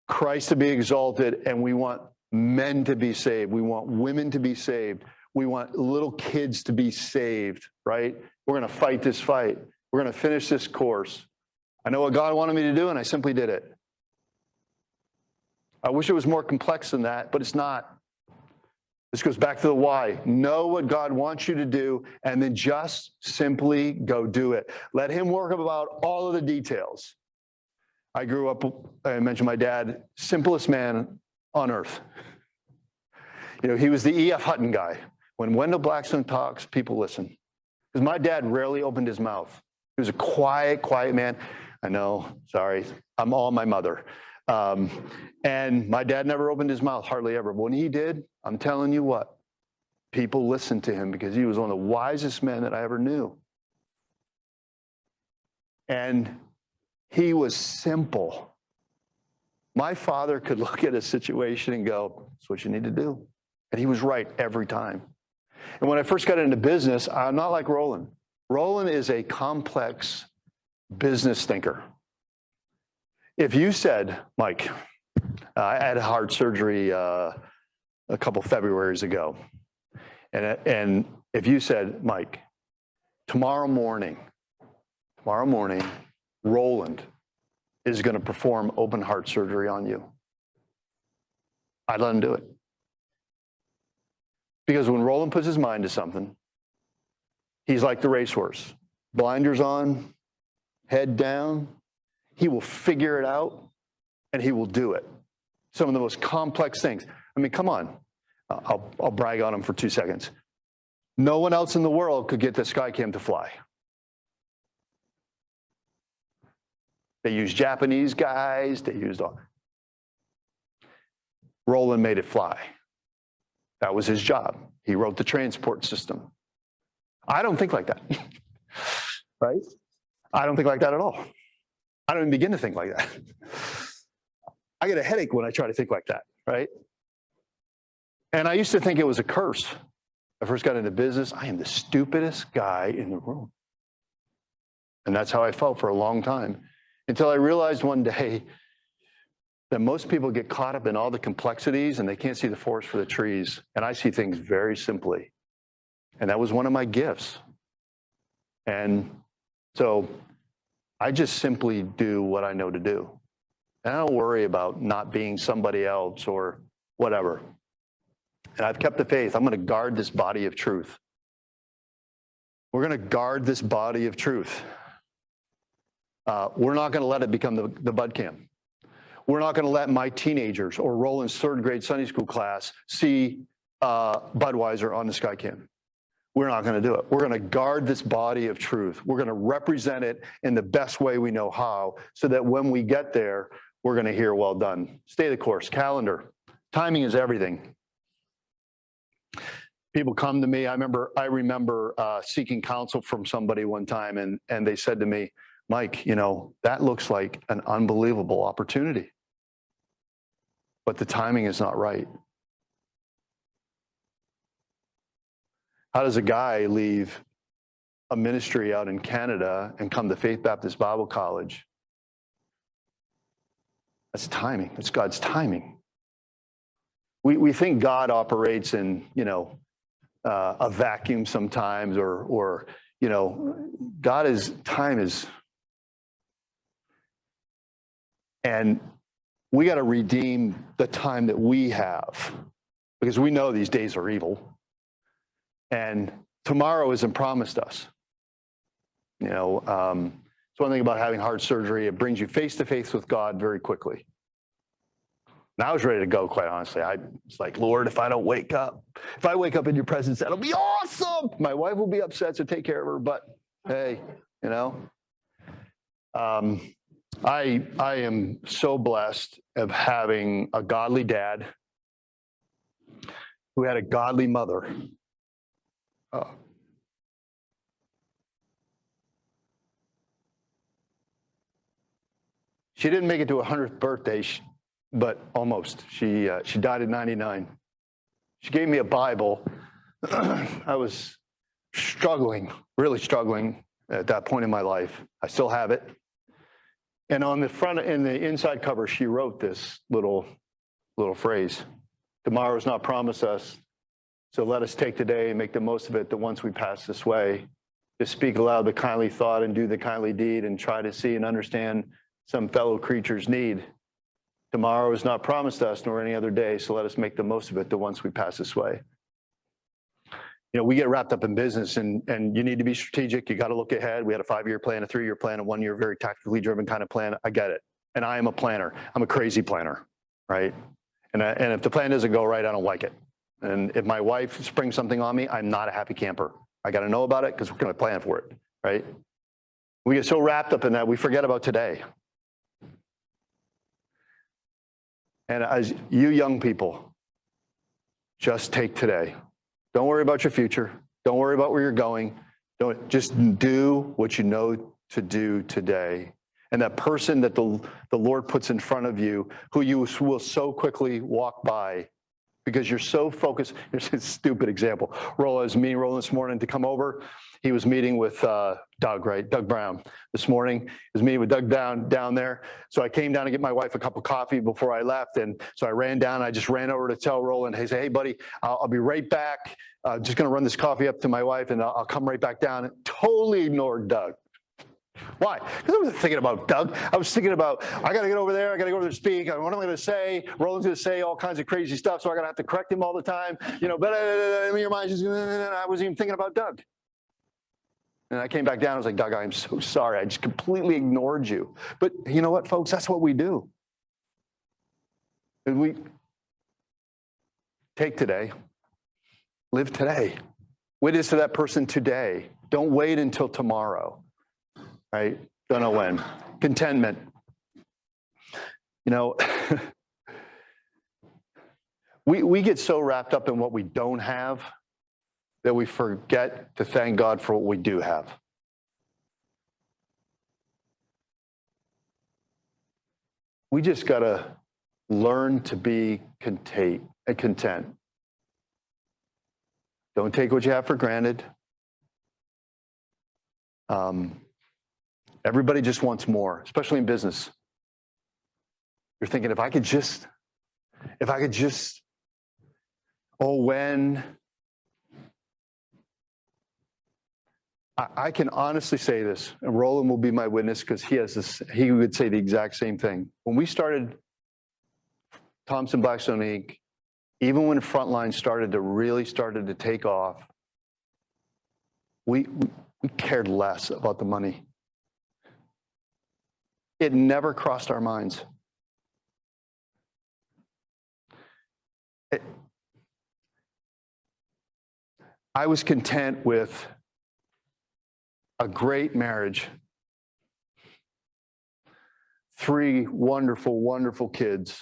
Christ to be exalted, and we want men to be saved. We want women to be saved. We want little kids to be saved, right? We're going to fight this fight. We're going to finish this course. I know what God wanted me to do, and I simply did it. I wish it was more complex than that, but it's not. This goes back to the why. Know what God wants you to do, and then just simply go do it. Let him work about all of the details. I grew up, I mentioned my dad, simplest man on earth. He was the E.F. Hutton guy. When Wendell Blackstone talks, people listen. Because my dad rarely opened his mouth. He was a quiet man. I know, sorry, I'm all my mother. And my dad never opened his mouth, hardly ever. But when he did, I'm telling you what, people listened to him because he was one of the wisest men that I ever knew. And he was simple. My father could look at a situation and go, that's what you need to do. And he was right every time. And when I first got into business, I'm not like Roland. Roland is a complex business thinker. If you said, Mike, I had heart surgery a couple Februarys ago. And if you said, Mike, tomorrow morning, Roland is going to perform open heart surgery on you, I'd let him do it. Because when Roland puts his mind to something, he's like the racehorse. Blinders on, head down. He will figure it out, and he will do it. Some of the most complex things. I mean, come on. I'll brag on him for 2 seconds. No one else in the world could get the Skycam to fly. They used Japanese guys. They used all. Roland made it fly. That was his job. He wrote the transport system. I don't think like that, right? I don't think like that at all. I don't even begin to think like that. I get a headache when I try to think like that, right? And I used to think it was a curse. I first got into business. I am the stupidest guy in the room. And that's how I felt for a long time, until I realized one day that most people get caught up in all the complexities and they can't see the forest for the trees. And I see things very simply. And that was one of my gifts. And so I just simply do what I know to do. And I don't worry about not being somebody else or whatever. And I've kept the faith. I'm going to guard this body of truth. We're going to guard this body of truth. We're not going to let it become the bud camp. We're not going to let my teenagers or Roland's third grade Sunday school class see Budweiser on the Skycam. We're not going to do it. We're going to guard this body of truth. We're going to represent it in the best way we know how, so that when we get there, we're going to hear, well done. Stay the course, calendar. Timing is everything. People come to me. I remember seeking counsel from somebody one time, and they said to me, Mike, you know, that looks like an unbelievable opportunity, but the timing is not right. How does a guy leave a ministry out in Canada and come to Faith Baptist Bible College? That's timing. That's God's timing. We think God operates in, you know, a vacuum sometimes, or you know, time is, and we got to redeem the time that we have, because we know these days are evil. And tomorrow isn't promised us. You know, it's one thing about having heart surgery. It brings you face to face with God very quickly. And I was ready to go, quite honestly. I was like, Lord, if I wake up in your presence, that'll be awesome. My wife will be upset, so take care of her. But hey, you know, I am so blessed of having a godly dad who had a godly mother. She didn't make it to her 100th birthday, but almost. She died at 99. She gave me a Bible. I was struggling, really struggling at that point in my life. I still have it. And on the front, in the inside cover, she wrote this little phrase: "Tomorrow is not promised us, so let us take today and make the most of it, that once we pass this way, to speak aloud the kindly thought and do the kindly deed, and try to see and understand some fellow creature's need. Tomorrow is not promised us, nor any other day, so let us make the most of it, that once we pass this way." You know, we get wrapped up in business, and you need to be strategic. You got to look ahead. We had a 5-year plan, a 3-year plan, a 1-year very tactically driven kind of plan. I get it. And I am a planner. I'm a crazy planner, right? And if the plan doesn't go right, I don't like it. And if my wife springs something on me, I'm not a happy camper. I got to know about it, because we're going to plan for it, right? We get so wrapped up in that, we forget about today. And as you young people, just take today. Don't worry about your future. Don't worry about where you're going. Just do what you know to do today. And that person that the Lord puts in front of you, who you will so quickly walk by, because you're so focused. Here's a stupid example. Roland was meeting Roland this morning to come over. He was meeting with Doug, right? Doug Brown this morning. He was meeting with Doug down there. So I came down to get my wife a cup of coffee before I left. And so I ran down. I just ran over to tell Roland, hey, buddy, I'll be right back. Just going to run this coffee up to my wife, and I'll come right back down. Totally ignored Doug. Why? Because I wasn't thinking about Doug. I was thinking about, I got to get over there. I got to go over there to speak. What am I going to say? Roland's going to say all kinds of crazy stuff, so I'm going to have to correct him all the time. You know, but your mind's just, I wasn't even thinking about Doug. And I came back down. I was like, Doug, I'm so sorry. I just completely ignored you. But you know what, folks? That's what we do. And we take today, live today. Witness to that person today. Don't wait until tomorrow, right? Don't know when. Contentment. You know, we get so wrapped up in what we don't have that we forget to thank God for what we do have. We just got to learn to be content. Don't take what you have for granted. Everybody just wants more, especially in business. You're thinking, if I could just, when. I can honestly say this, and Roland will be my witness because he would say the exact same thing. When we started Thompson Blackstone Inc., even when Frontline started to take off, we cared less about the money. It never crossed our minds. I was content with a great marriage, 3 wonderful, wonderful kids,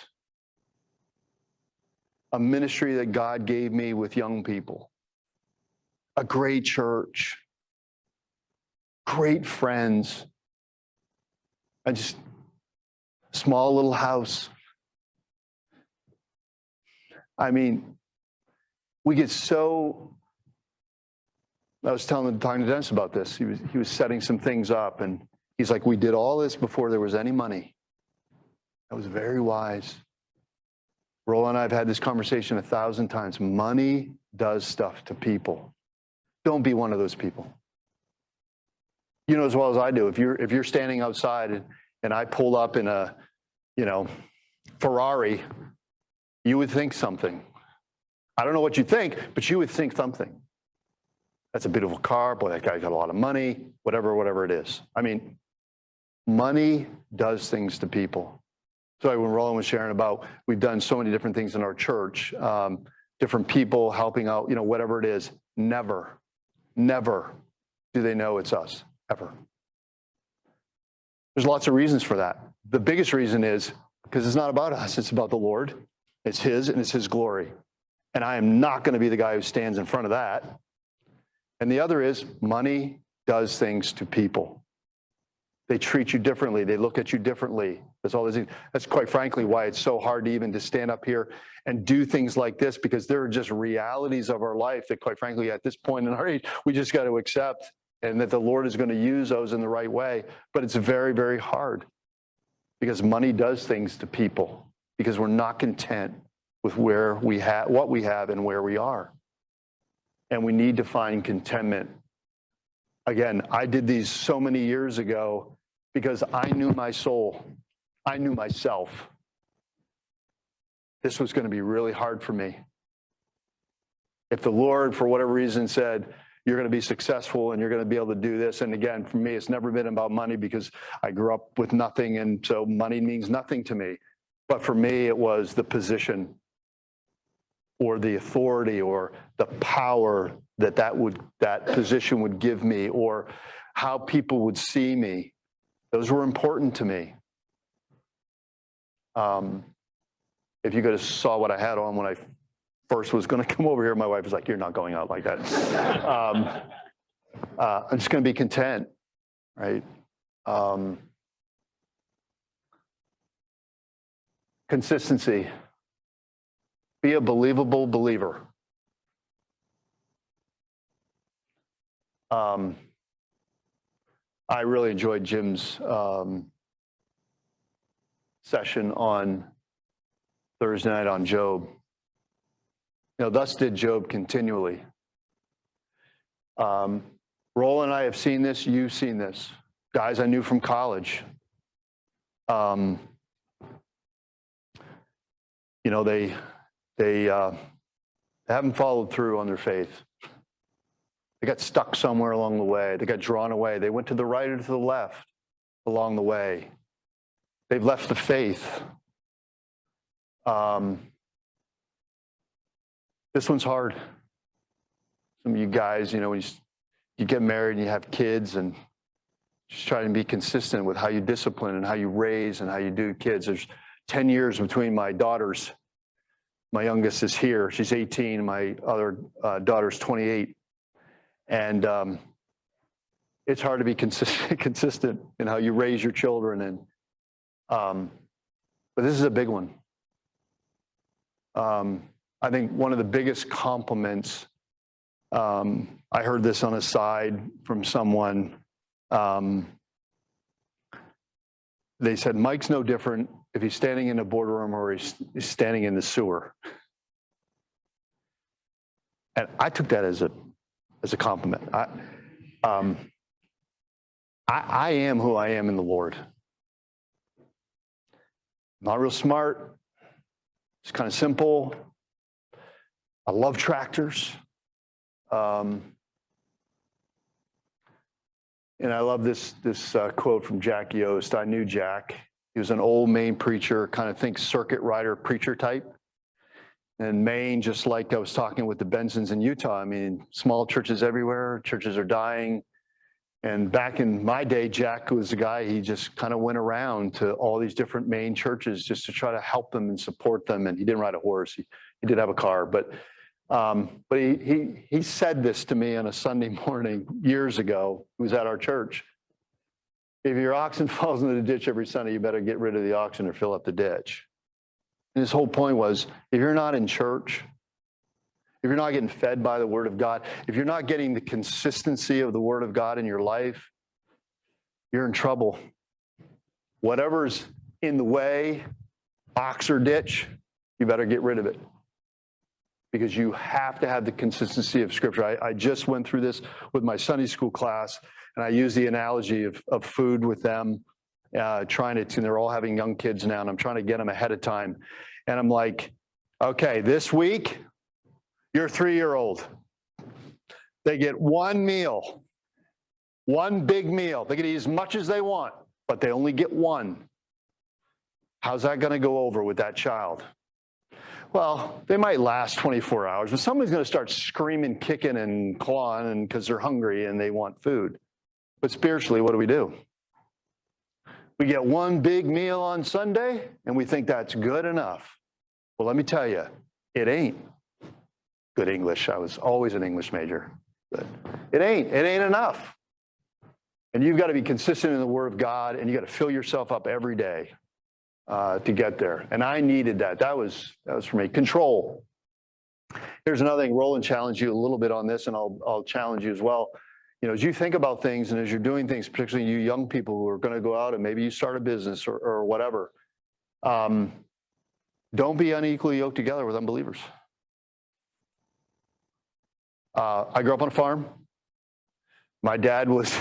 a ministry that God gave me with young people, a great church, great friends, a just small little house. I mean, we get so, I was talking to Dennis about this. He was setting some things up, and he's like, we did all this before there was any money. That was very wise. Roland and I have had this conversation 1,000 times. Money does stuff to people. Don't be one of those people. You know as well as I do, if you're standing outside and I pull up in a, Ferrari, you would think something. I don't know what you think, but you would think something. That's a beautiful car. Boy, that guy got a lot of money, whatever it is. I mean, money does things to people. So when Roland was sharing about, we've done so many different things in our church, different people helping out, whatever it is, never do they know it's us, ever. There's lots of reasons for that. The biggest reason is because it's not about us, it's about the Lord. It's His and it's His glory. And I am not going to be the guy who stands in front of that. And the other is money does things to people. They treat you differently. They look at you differently. That's quite frankly why it's so hard even to stand up here and do things like this, because there are just realities of our life that quite frankly at this point in our age, we just got to accept, and that the Lord is going to use those in the right way. But it's very, very hard because money does things to people because we're not content with what we have and where we are. And we need to find contentment. Again, I did these so many years ago because I knew my soul. I knew myself. This was going to be really hard for me. If the Lord, for whatever reason, said, you're going to be successful and you're going to be able to do this. And again, for me, it's never been about money because I grew up with nothing. And so money means nothing to me. But for me, it was the position or the authority or the power that position would give me, or how people would see me. Those were important to me. If you could have saw what I had on when I first was going to come over here, my wife was like, you're not going out like that. I'm just going to be content, right? Consistency. Be a believable believer. I really enjoyed Jim's session on Thursday night on Job. Thus did Job continually. Roland and I have seen this. You've seen this. Guys I knew from college. They haven't followed through on their faith. They got stuck somewhere along the way. They got drawn away. They went to the right or to the left along the way. They've left the faith. This one's hard. This some of you guys, when you get married and you have kids, and just trying to be consistent with how you discipline and how you raise and how you do kids. There's 10 years between my daughters. My youngest is here. She's 18. My other daughter's 28. And it's hard to be consistent in how you raise your children. And but this is a big one. I think one of the biggest compliments, I heard this on a side from someone. They said, Mike's no different if he's standing in a boardroom or he's standing in the sewer. And I took that as a compliment. I am who I am in the Lord. Not real smart. It's kind of simple. I love tractors. And I love this quote from Jack Yost. I knew Jack. He was an old Maine preacher, kind of think circuit rider preacher type. And Maine, just like I was talking with the Bensons in Utah, I mean, small churches everywhere, churches are dying. And back in my day, Jack was a guy, he just kind of went around to all these different Maine churches just to try to help them and support them. And he didn't ride a horse, he did have a car, but he said this to me on a Sunday morning years ago. He was at our church. If your oxen falls into the ditch every Sunday, you better get rid of the oxen or fill up the ditch. And his whole point was, if you're not in church, if you're not getting fed by the Word of God, if you're not getting the consistency of the Word of God in your life, you're in trouble. Whatever's in the way, ox or ditch, you better get rid of it. Because you have to have the consistency of Scripture. I just went through this with my Sunday school class, and I use the analogy of food with them, they're all having young kids now, and I'm trying to get them ahead of time. And I'm like, okay, this week, your 3-year-old, they get one meal, one big meal. They can eat as much as they want, but they only get one. How's that going to go over with that child? Well, they might last 24 hours, but somebody's going to start screaming, kicking, and clawing because they're hungry and they want food. But spiritually, what do? We get one big meal on Sunday, and we think that's good enough. Well, let me tell you, it ain't. Good English. I was always an English major. But it ain't enough. And you've got to be consistent in the Word of God, and you got to fill yourself up every day to get there. And I needed that. That was for me. Control. Here's another thing. Roland challenged you a little bit on this, and I'll challenge you as well. As you think about things and as you're doing things, particularly you young people who are going to go out and maybe you start a business or whatever, don't be unequally yoked together with unbelievers. I grew up on a farm. My dad was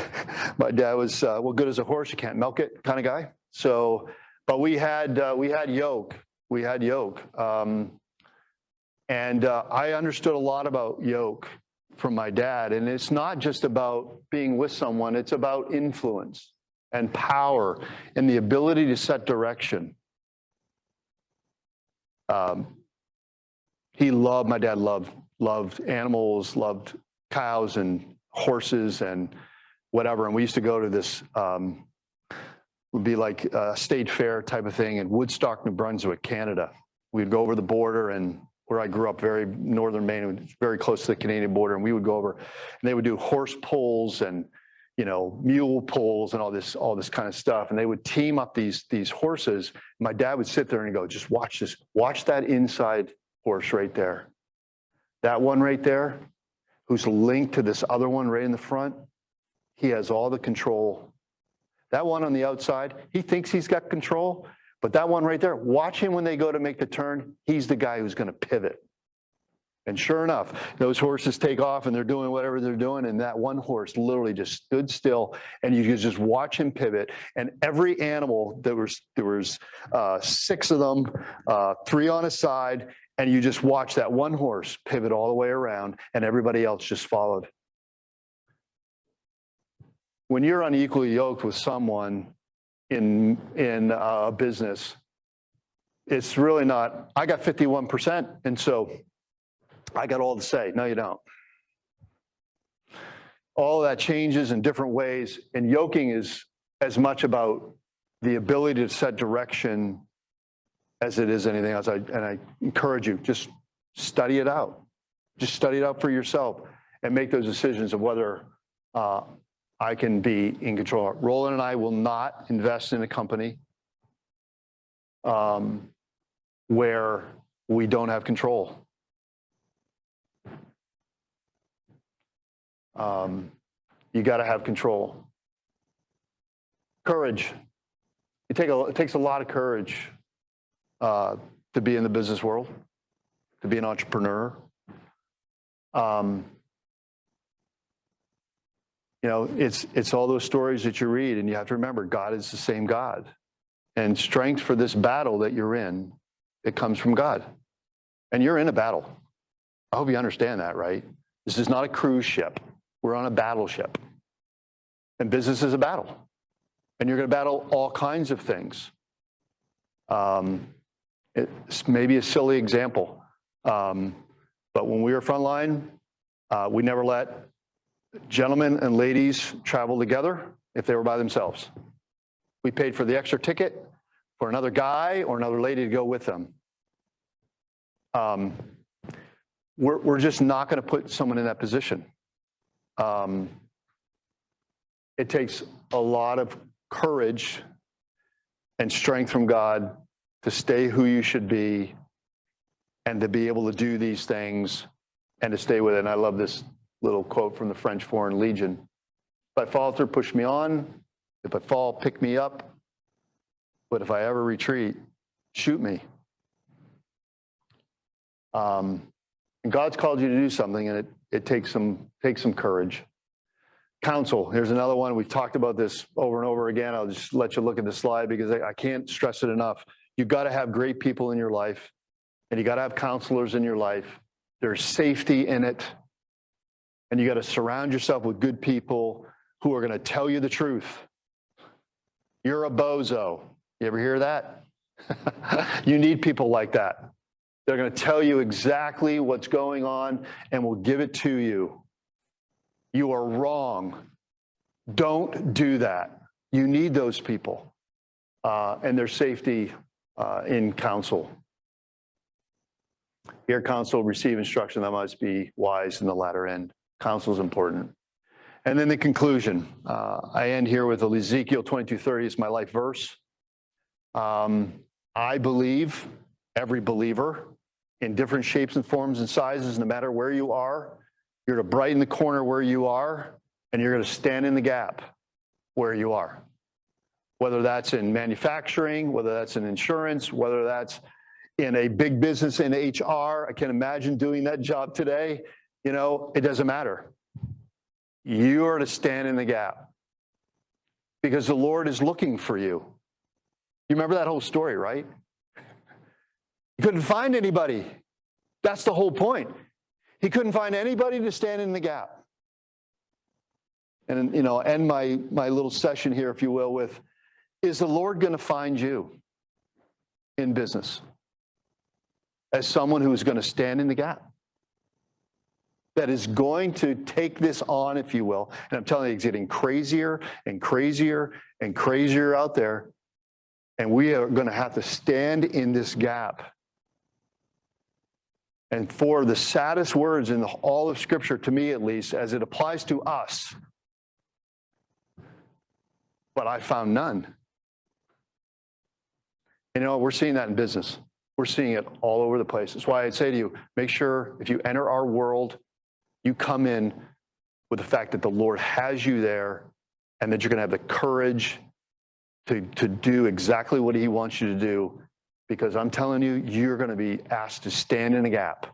well, good as a horse, you can't milk it kind of guy. So, but we had yoke. And I understood a lot about yoke from my dad. And it's not just about being with someone, it's about influence and power and the ability to set direction. My dad loved animals, loved cows and horses and whatever. And we used to go to this, would be like a state fair type of thing in Woodstock, New Brunswick, Canada. We'd go over the border, and where I grew up, very northern Maine, very close to the Canadian border, and we would go over, and they would do horse pulls and mule pulls and all this kind of stuff, and they would team up these horses. My dad would sit there and go, just watch this, watch that inside horse right there, that one right there, who's linked to this other one right in the front. He has all the control. That one on the outside, he thinks he's got control. But that one right there, watch him when they go to make the turn. He's the guy who's going to pivot. And sure enough, those horses take off and they're doing whatever they're doing. And that one horse literally just stood still, and you could just watch him pivot. And every animal, there was 6 of them, 3 on a side. And you just watch that one horse pivot all the way around, and everybody else just followed. When you're unequally yoked with someone in a business, it's really not, I got 51%, and so I got all to say. No, you don't. all of that changes in different ways. And yoking is as much about the ability to set direction as it is anything else. And I encourage you, just study it out. Just study it out for yourself and make those decisions of whether I can be in control. Roland and I will not invest in a company where we don't have control. You got to have control. Courage. It takes a lot of courage to be in the business world, to be an entrepreneur. You know, it's all those stories that you read, and you have to remember God is the same God. And strength for this battle that you're in, it comes from God. And you're in a battle. I hope you understand that, right? This is not a cruise ship. We're on a battleship. And business is a battle. And you're going to battle all kinds of things. It's maybe a silly example. But when we were frontline, we never let gentlemen and ladies travel together if they were by themselves. We paid for the extra ticket for another guy or another lady to go with them. We're just not going to put someone in that position. It takes a lot of courage and strength from God to stay who you should be and to be able to do these things and to stay with it. And I love this little quote from the French Foreign Legion. If I falter, push me on. If I fall, pick me up. But if I ever retreat, shoot me. And God's called you to do something, and it takes some courage. Counsel, here's another one. We've talked about this over and over again. I'll just let you look at the slide because I can't stress it enough. You've got to have great people in your life, and you got to have counselors in your life. There's safety in it, and you got to surround yourself with good people who are going to tell you the truth. You're a bozo. You ever hear that? You need people like that. They're going to tell you exactly what's going on and will give it to you. You are wrong. Don't do that. You need those people and their safety in counsel. Hear counsel, receive instruction. That must be wise in the latter end. Counsel is important. And then the conclusion. I end here with Ezekiel 22:30. It's my life verse. I believe every believer in different shapes and forms and sizes, no matter where you are, you're to brighten the corner where you are, and you're going to stand in the gap where you are. Whether that's in manufacturing, whether that's in insurance, whether that's in a big business in HR. I can't imagine doing that job today. You know, it doesn't matter. You are to stand in the gap because the Lord is looking for you. You remember that whole story, right? He couldn't find anybody. That's the whole point. He couldn't find anybody to stand in the gap. And, you know, end my little session here, if you will, with, is the Lord going to find you in business as someone who is going to stand in the gap? That is going to take this on, if you will. And I'm telling you, it's getting crazier and crazier and crazier out there. And we are going to have to stand in this gap. And for the saddest words in all of Scripture, to me at least, as it applies to us, but I found none. You know, we're seeing that in business. We're seeing it all over the place. That's why I'd say to you, make sure if you enter our world, you come in with the fact that the Lord has you there and that you're going to have the courage to do exactly what he wants you to do, because I'm telling you, you're going to be asked to stand in the gap.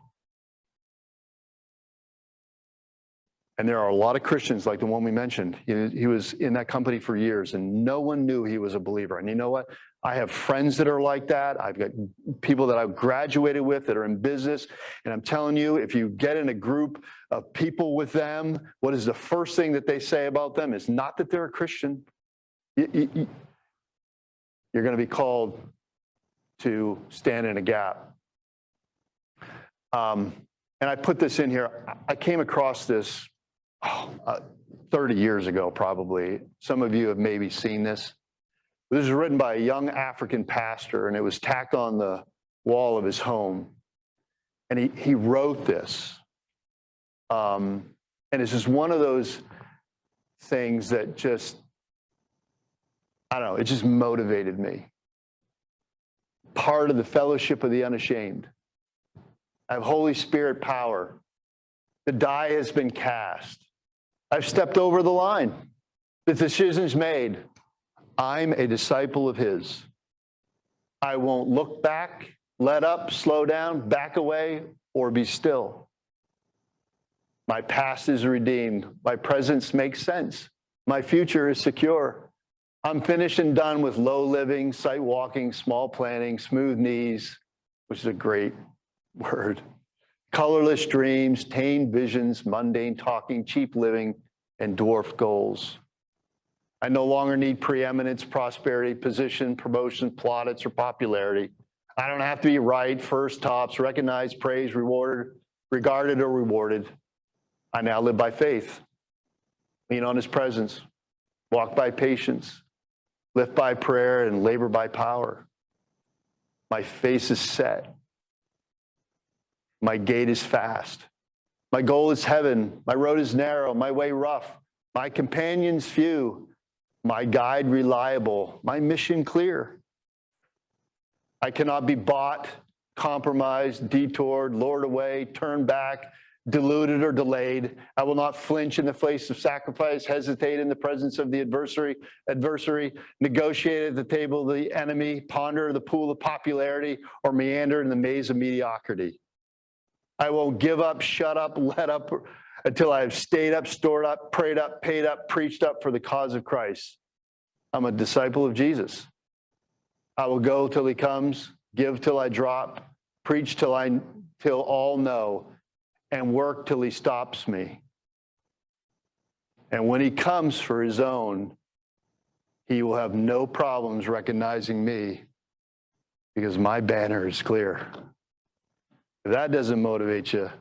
And there are a lot of Christians like the one we mentioned. He was in that company for years and no one knew he was a believer. And you know what? I have friends that are like that. I've got people that I've graduated with that are in business. And I'm telling you, if you get in a group of people with them, what is the first thing that they say about them? Is not that they're a Christian. You're going to be called to stand in a gap. And I put this in here. I came across this 30 years ago, probably. Some of you have maybe seen this. This was written by a young African pastor, and it was tacked on the wall of his home. And he wrote this. And it's just one of those things that just, I don't know, it just motivated me. Part of the fellowship of the unashamed. I have Holy Spirit power. The die has been cast. I've stepped over the line. The decision's made. I'm a disciple of his. I won't look back, let up, slow down, back away, or be still. My past is redeemed. My present makes sense. My future is secure. I'm finished and done with low living, sight walking, small planning, smooth knees, which is a great word. Colorless dreams, tame visions, mundane talking, cheap living, and dwarf goals. I no longer need preeminence, prosperity, position, promotion, plaudits, or popularity. I don't have to be right, first, tops, recognized, praised, rewarded, regarded, or rewarded. I now live by faith, lean on his presence, walk by patience, live by prayer, and labor by power. My face is set. My gait is fast. My goal is heaven. My road is narrow. My way rough. My companions few. My guide reliable. My mission clear. I cannot be bought, compromised, detoured, lured away, turned back, deluded, or delayed. I will not flinch in the face of sacrifice, hesitate in the presence of the adversary, negotiate at the table of the enemy, ponder the pool of popularity, or meander in the maze of mediocrity. I won't give up, shut up, let up until I have stayed up, stored up, prayed up, paid up, preached up for the cause of Christ. I'm a disciple of Jesus. I will go till he comes, give till I drop, preach till all know, and work till he stops me. And when he comes for his own, he will have no problems recognizing me because my banner is clear. If that doesn't motivate you,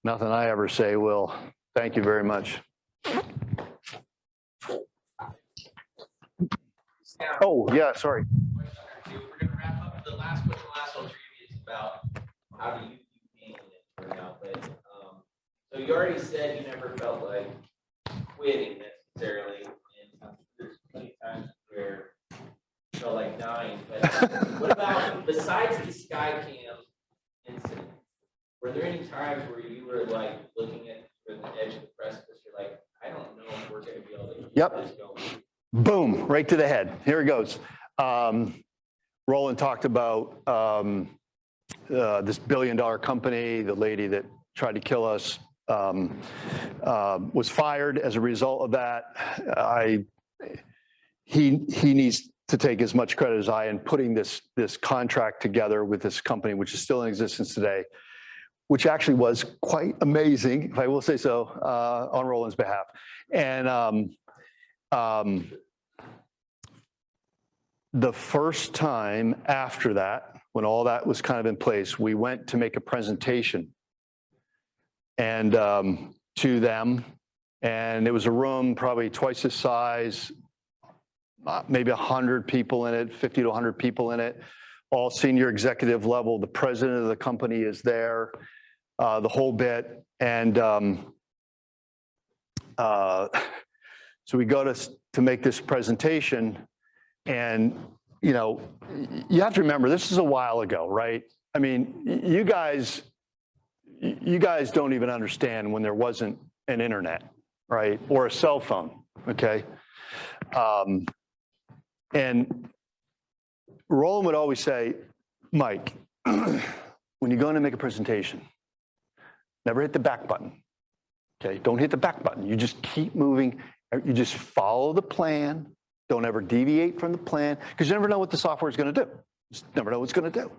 nothing I ever say will. Thank you very much. Oh, yeah, sorry. We're going to wrap up. The last question, last one is about how do you keep handling it now? But so you already said you never felt like quitting necessarily, and there's plenty of times where you felt like dying. But what about besides the sky cam incident? Were there any times where you were like looking at the edge of the precipice? You're like, I don't know if we're going to be able to keep this going. Boom, right to the head. Here it goes. Roland talked about this billion-dollar company. The lady that tried to kill us was fired as a result of that. He needs to take as much credit as I in putting this contract together with this company, which is still in existence today, which actually was quite amazing, if I will say so, on Roland's behalf. And the first time after that, when all that was kind of in place, we went to make a presentation and to them, and it was a room probably twice this size, maybe 100 people in it, 50 to 100 people in it, all senior executive level. The president of the company is there, the whole bit. And so we go to make this presentation, and you know, you have to remember this is a while ago, right? I mean, you guys don't even understand when there wasn't an internet, right, or a cell phone, okay? And Roland would always say, Mike, when you're going to make a presentation, never hit the back button, okay? Don't hit the back button. You just keep moving. You just follow the plan. Don't ever deviate from the plan, because you never know what the software is going to do. Just never know what it's going to do.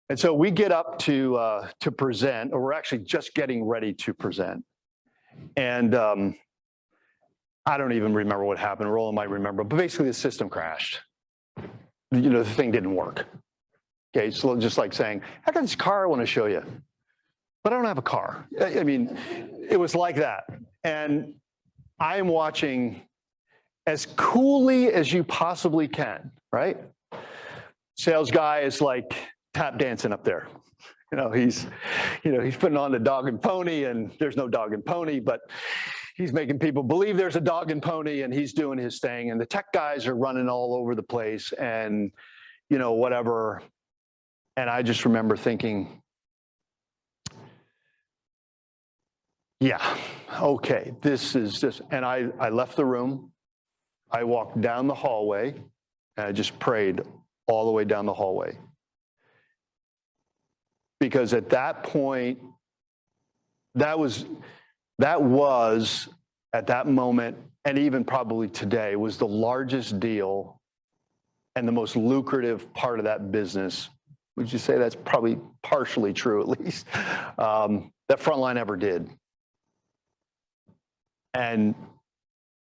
And so we get up to present, or we're actually just getting ready to present. And I don't even remember what happened. Roland might remember, but basically the system crashed. You know, the thing didn't work. Okay, so just like saying, I got this car I want to show you. but I don't have a car. I mean, it was like that. And I am watching as coolly as you possibly can, right? Sales guy is like tap dancing up there. He's putting on the dog and pony, and there's no dog and pony, but he's making people believe there's a dog and pony, and he's doing his thing. And the tech guys are running all over the place and, whatever. And I just remember thinking, yeah, okay, this is just, and I left the room. I walked down the hallway, and I just prayed all the way down the hallway. Because at that point, that was at that moment, and even probably today, was the largest deal and the most lucrative part of that business. Would you say that's probably partially true, at least, that Frontline ever did? And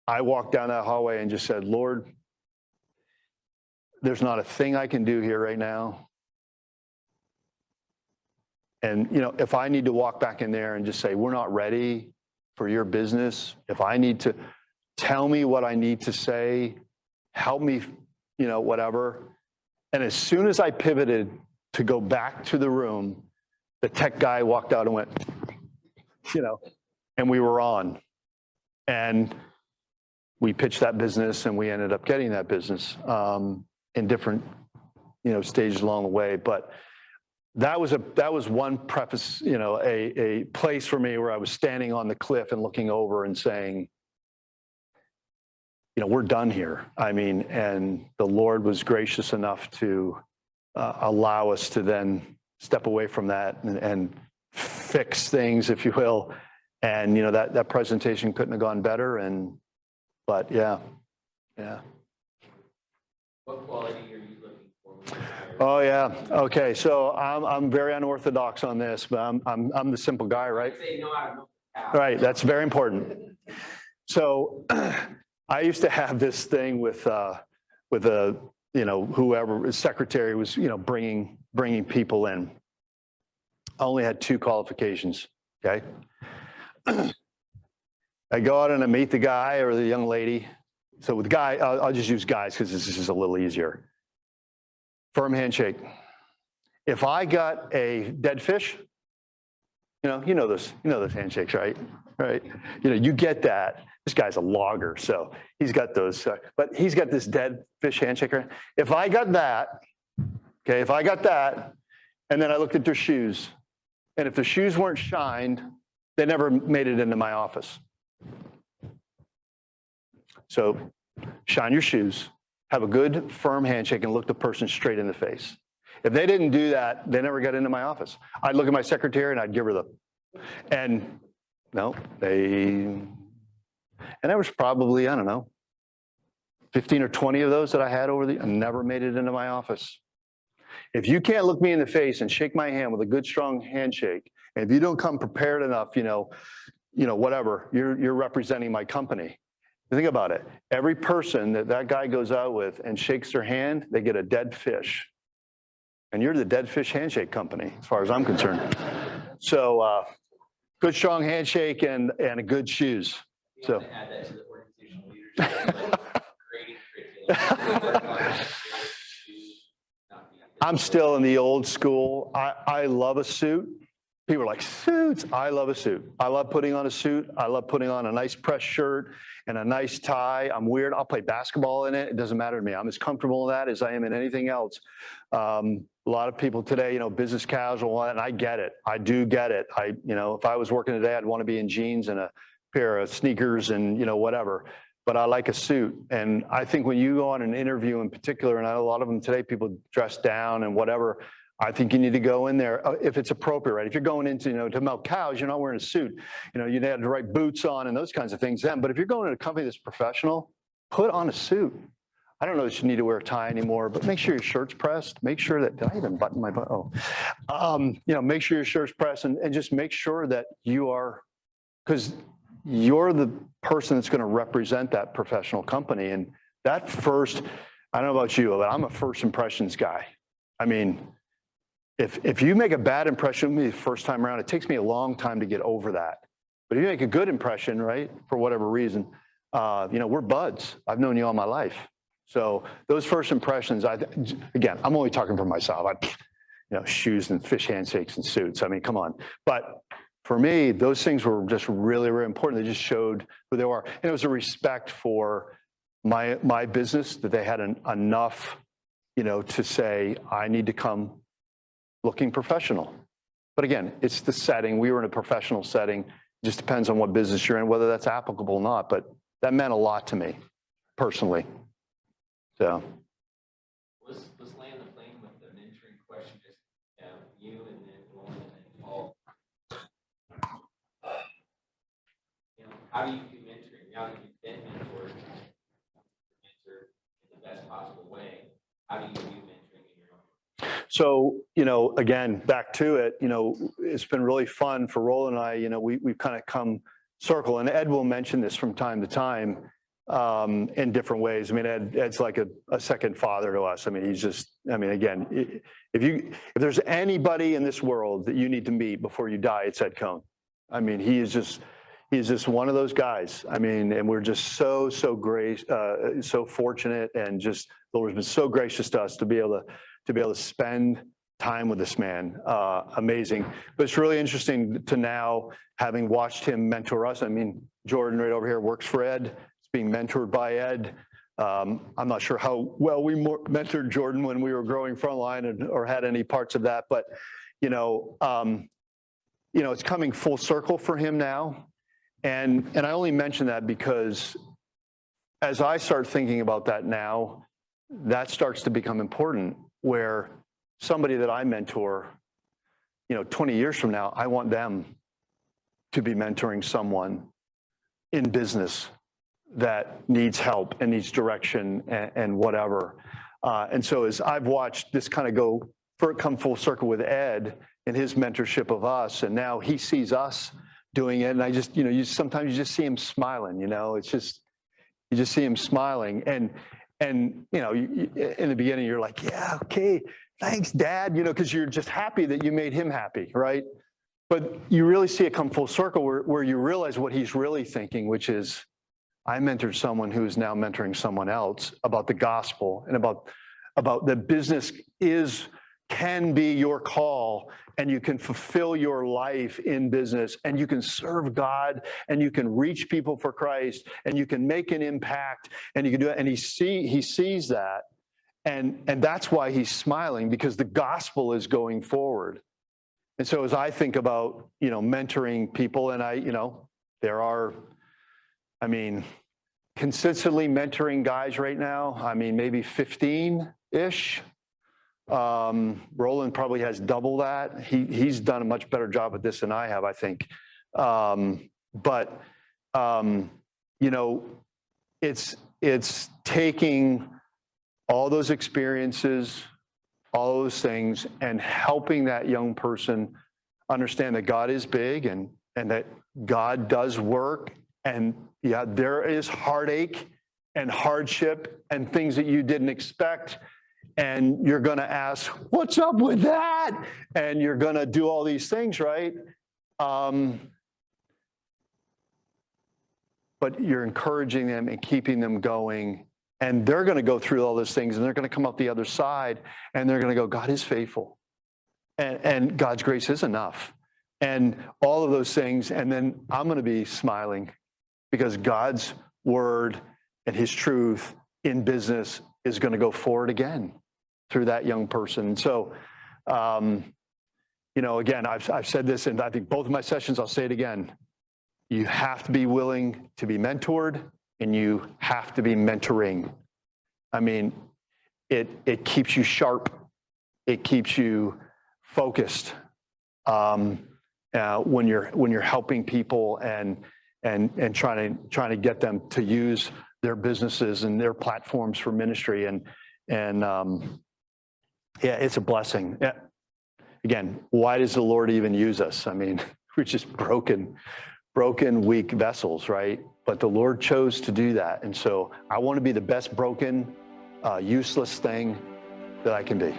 I walked down that hallway and just said, Lord, there's not a thing I can do here right now. And, if I need to walk back in there and just say, we're not ready for your business, if I need to tell me what I need to say, help me, whatever. And as soon as I pivoted to go back to the room, the tech guy walked out and went, and we were on. And we pitched that business, and we ended up getting that business in different, stages along the way. But that was one preface, a place for me where I was standing on the cliff and looking over and saying, we're done here. I mean, and the Lord was gracious enough to allow us to then step away from that and fix things, if you will. And, that presentation couldn't have gone better. But yeah. What quality are you looking for? Oh yeah. Okay. So I'm very unorthodox on this, but I'm the simple guy, right? Say no, I don't know. Right. That's very important. So I used to have this thing with whoever his secretary was, bringing people in. I only had 2 qualifications. Okay. I go out and I meet the guy or the young lady. So with the guy, I'll just use guys because this is a little easier. Firm handshake. If I got a dead fish, you know those handshakes, right? Right. You get that. This guy's a logger, so he's got those. But he's got this dead fish handshake. Right? If I got that, and then I looked at their shoes, and if their shoes weren't shined, they never made it into my office. So shine your shoes, have a good firm handshake, and look the person straight in the face. If they didn't do that, they never got into my office. I'd look at my secretary and I'd give her and no, and there was probably, I don't know, 15 or 20 of those that I had and never made it into my office. If you can't look me in the face and shake my hand with a good, strong handshake, and if you don't come prepared enough, whatever, you're representing my company. Think about it. Every person that guy goes out with and shakes their hand, they get a dead fish. And you're the dead fish handshake company, as far as I'm concerned. So good, strong handshake and a good shoes. You So want to add that to the organizational leadership, like grading curriculum. I'm still in the old school. I love a suit. People are like, suits. I love a suit. I love putting on a suit. I love putting on a nice press shirt and a nice tie. I'm weird. I'll play basketball in it. It doesn't matter to me. I'm as comfortable in that as I am in anything else. A lot of people today, business casual, and I get it. I do get it. If I was working today, I'd want to be in jeans and a pair of sneakers and, whatever. But I like a suit. And I think when you go on an interview in particular, and a lot of them today, people dress down and whatever, I think you need to go in there if it's appropriate, right? If you're going into, to milk cows, you're not wearing a suit. You have the right boots on and those kinds of things then. But if you're going to a company that's professional, put on a suit. I don't know that you need to wear a tie anymore, but make sure your shirt's pressed. Make sure that, did I even button my button? Make sure your shirt's pressed and just make sure that you are, because you're the person that's going to represent that professional company. And that first, I don't know about you, but I'm a first impressions guy. I mean, if you make a bad impression with me the first time around, it takes me a long time to get over that. But if you make a good impression, right, for whatever reason, we're buds. I've known you all my life. So those first impressions, again, I'm only talking for myself. Shoes and fish handshakes and suits. I mean, come on. But for me, those things were just really, really important. They just showed who they were. And it was a respect for my business that they had enough, to say, I need to come looking professional. But again, it's the setting. We were in a professional setting. It just depends on what business you're in, whether that's applicable or not. But that meant a lot to me personally. So. Let's land the plane with the mentoring question. Just you and then Lauren and then Paul. How do you do mentoring? Now that you've been mentored, mentor in the best possible way, how do you do mentoring in your own? So, again, back to it, it's been really fun for Roland and I, we've kind of come circle, and Ed will mention this from time to time in different ways. I mean, Ed's like a second father to us. I mean, again, if there's anybody in this world that you need to meet before you die, it's Ed Cohn. I mean, he's just one of those guys. I mean, and we're just so great, so fortunate, and just the Lord's been so gracious to us to be able to spend time with this man. Amazing. But it's really interesting to now, having watched him mentor us. I mean, Jordan right over here works for Ed. It's being mentored by Ed. I'm not sure how well we mentored Jordan when we were growing Frontline or had any parts of that, but it's coming full circle for him now. And I only mention that because as I start thinking about that now, that starts to become important, where somebody that I mentor, 20 years from now, I want them to be mentoring someone in business that needs help and needs direction and whatever. And so as I've watched this kind of come full circle with Ed and his mentorship of us, and now he sees us doing it, and I just, sometimes you just see him smiling, it's just, you just see him smiling. And in the beginning, you're like, yeah, okay, thanks, Dad, because you're just happy that you made him happy, right? But you really see it come full circle where you realize what he's really thinking, which is, I mentored someone who is now mentoring someone else about the gospel and about the business can be your call, and you can fulfill your life in business, and you can serve God, and you can reach people for Christ, and you can make an impact, and you can do it. And he sees that, and that's why he's smiling, because the gospel is going forward. And so as I think about, mentoring people, and there are, consistently mentoring guys right now, maybe 15-ish. Roland probably has double that. He's done a much better job at this than I have, I think. But it's taking all those experiences, all those things, and helping that young person understand that God is big and that God does work. And yeah, there is heartache and hardship and things that you didn't expect. And you're going to ask, what's up with that? And you're going to do all these things, right? But you're encouraging them and keeping them going. And they're going to go through all those things, and they're going to come up the other side, and they're going to go, God is faithful. And God's grace is enough. And all of those things. And then I'm going to be smiling because God's word and his truth in business is going to go forward again through that young person. So, again, I've said this, and I think both of my sessions, I'll say it again. You have to be willing to be mentored, and you have to be mentoring. It keeps you sharp. It keeps you focused when you're helping people and trying to get them to use their businesses and their platforms for ministry. Yeah, it's a blessing. Yeah. Again, why does the Lord even use us? We're just broken, weak vessels, right? But the Lord chose to do that. And so I want to be the best broken, useless thing that I can be.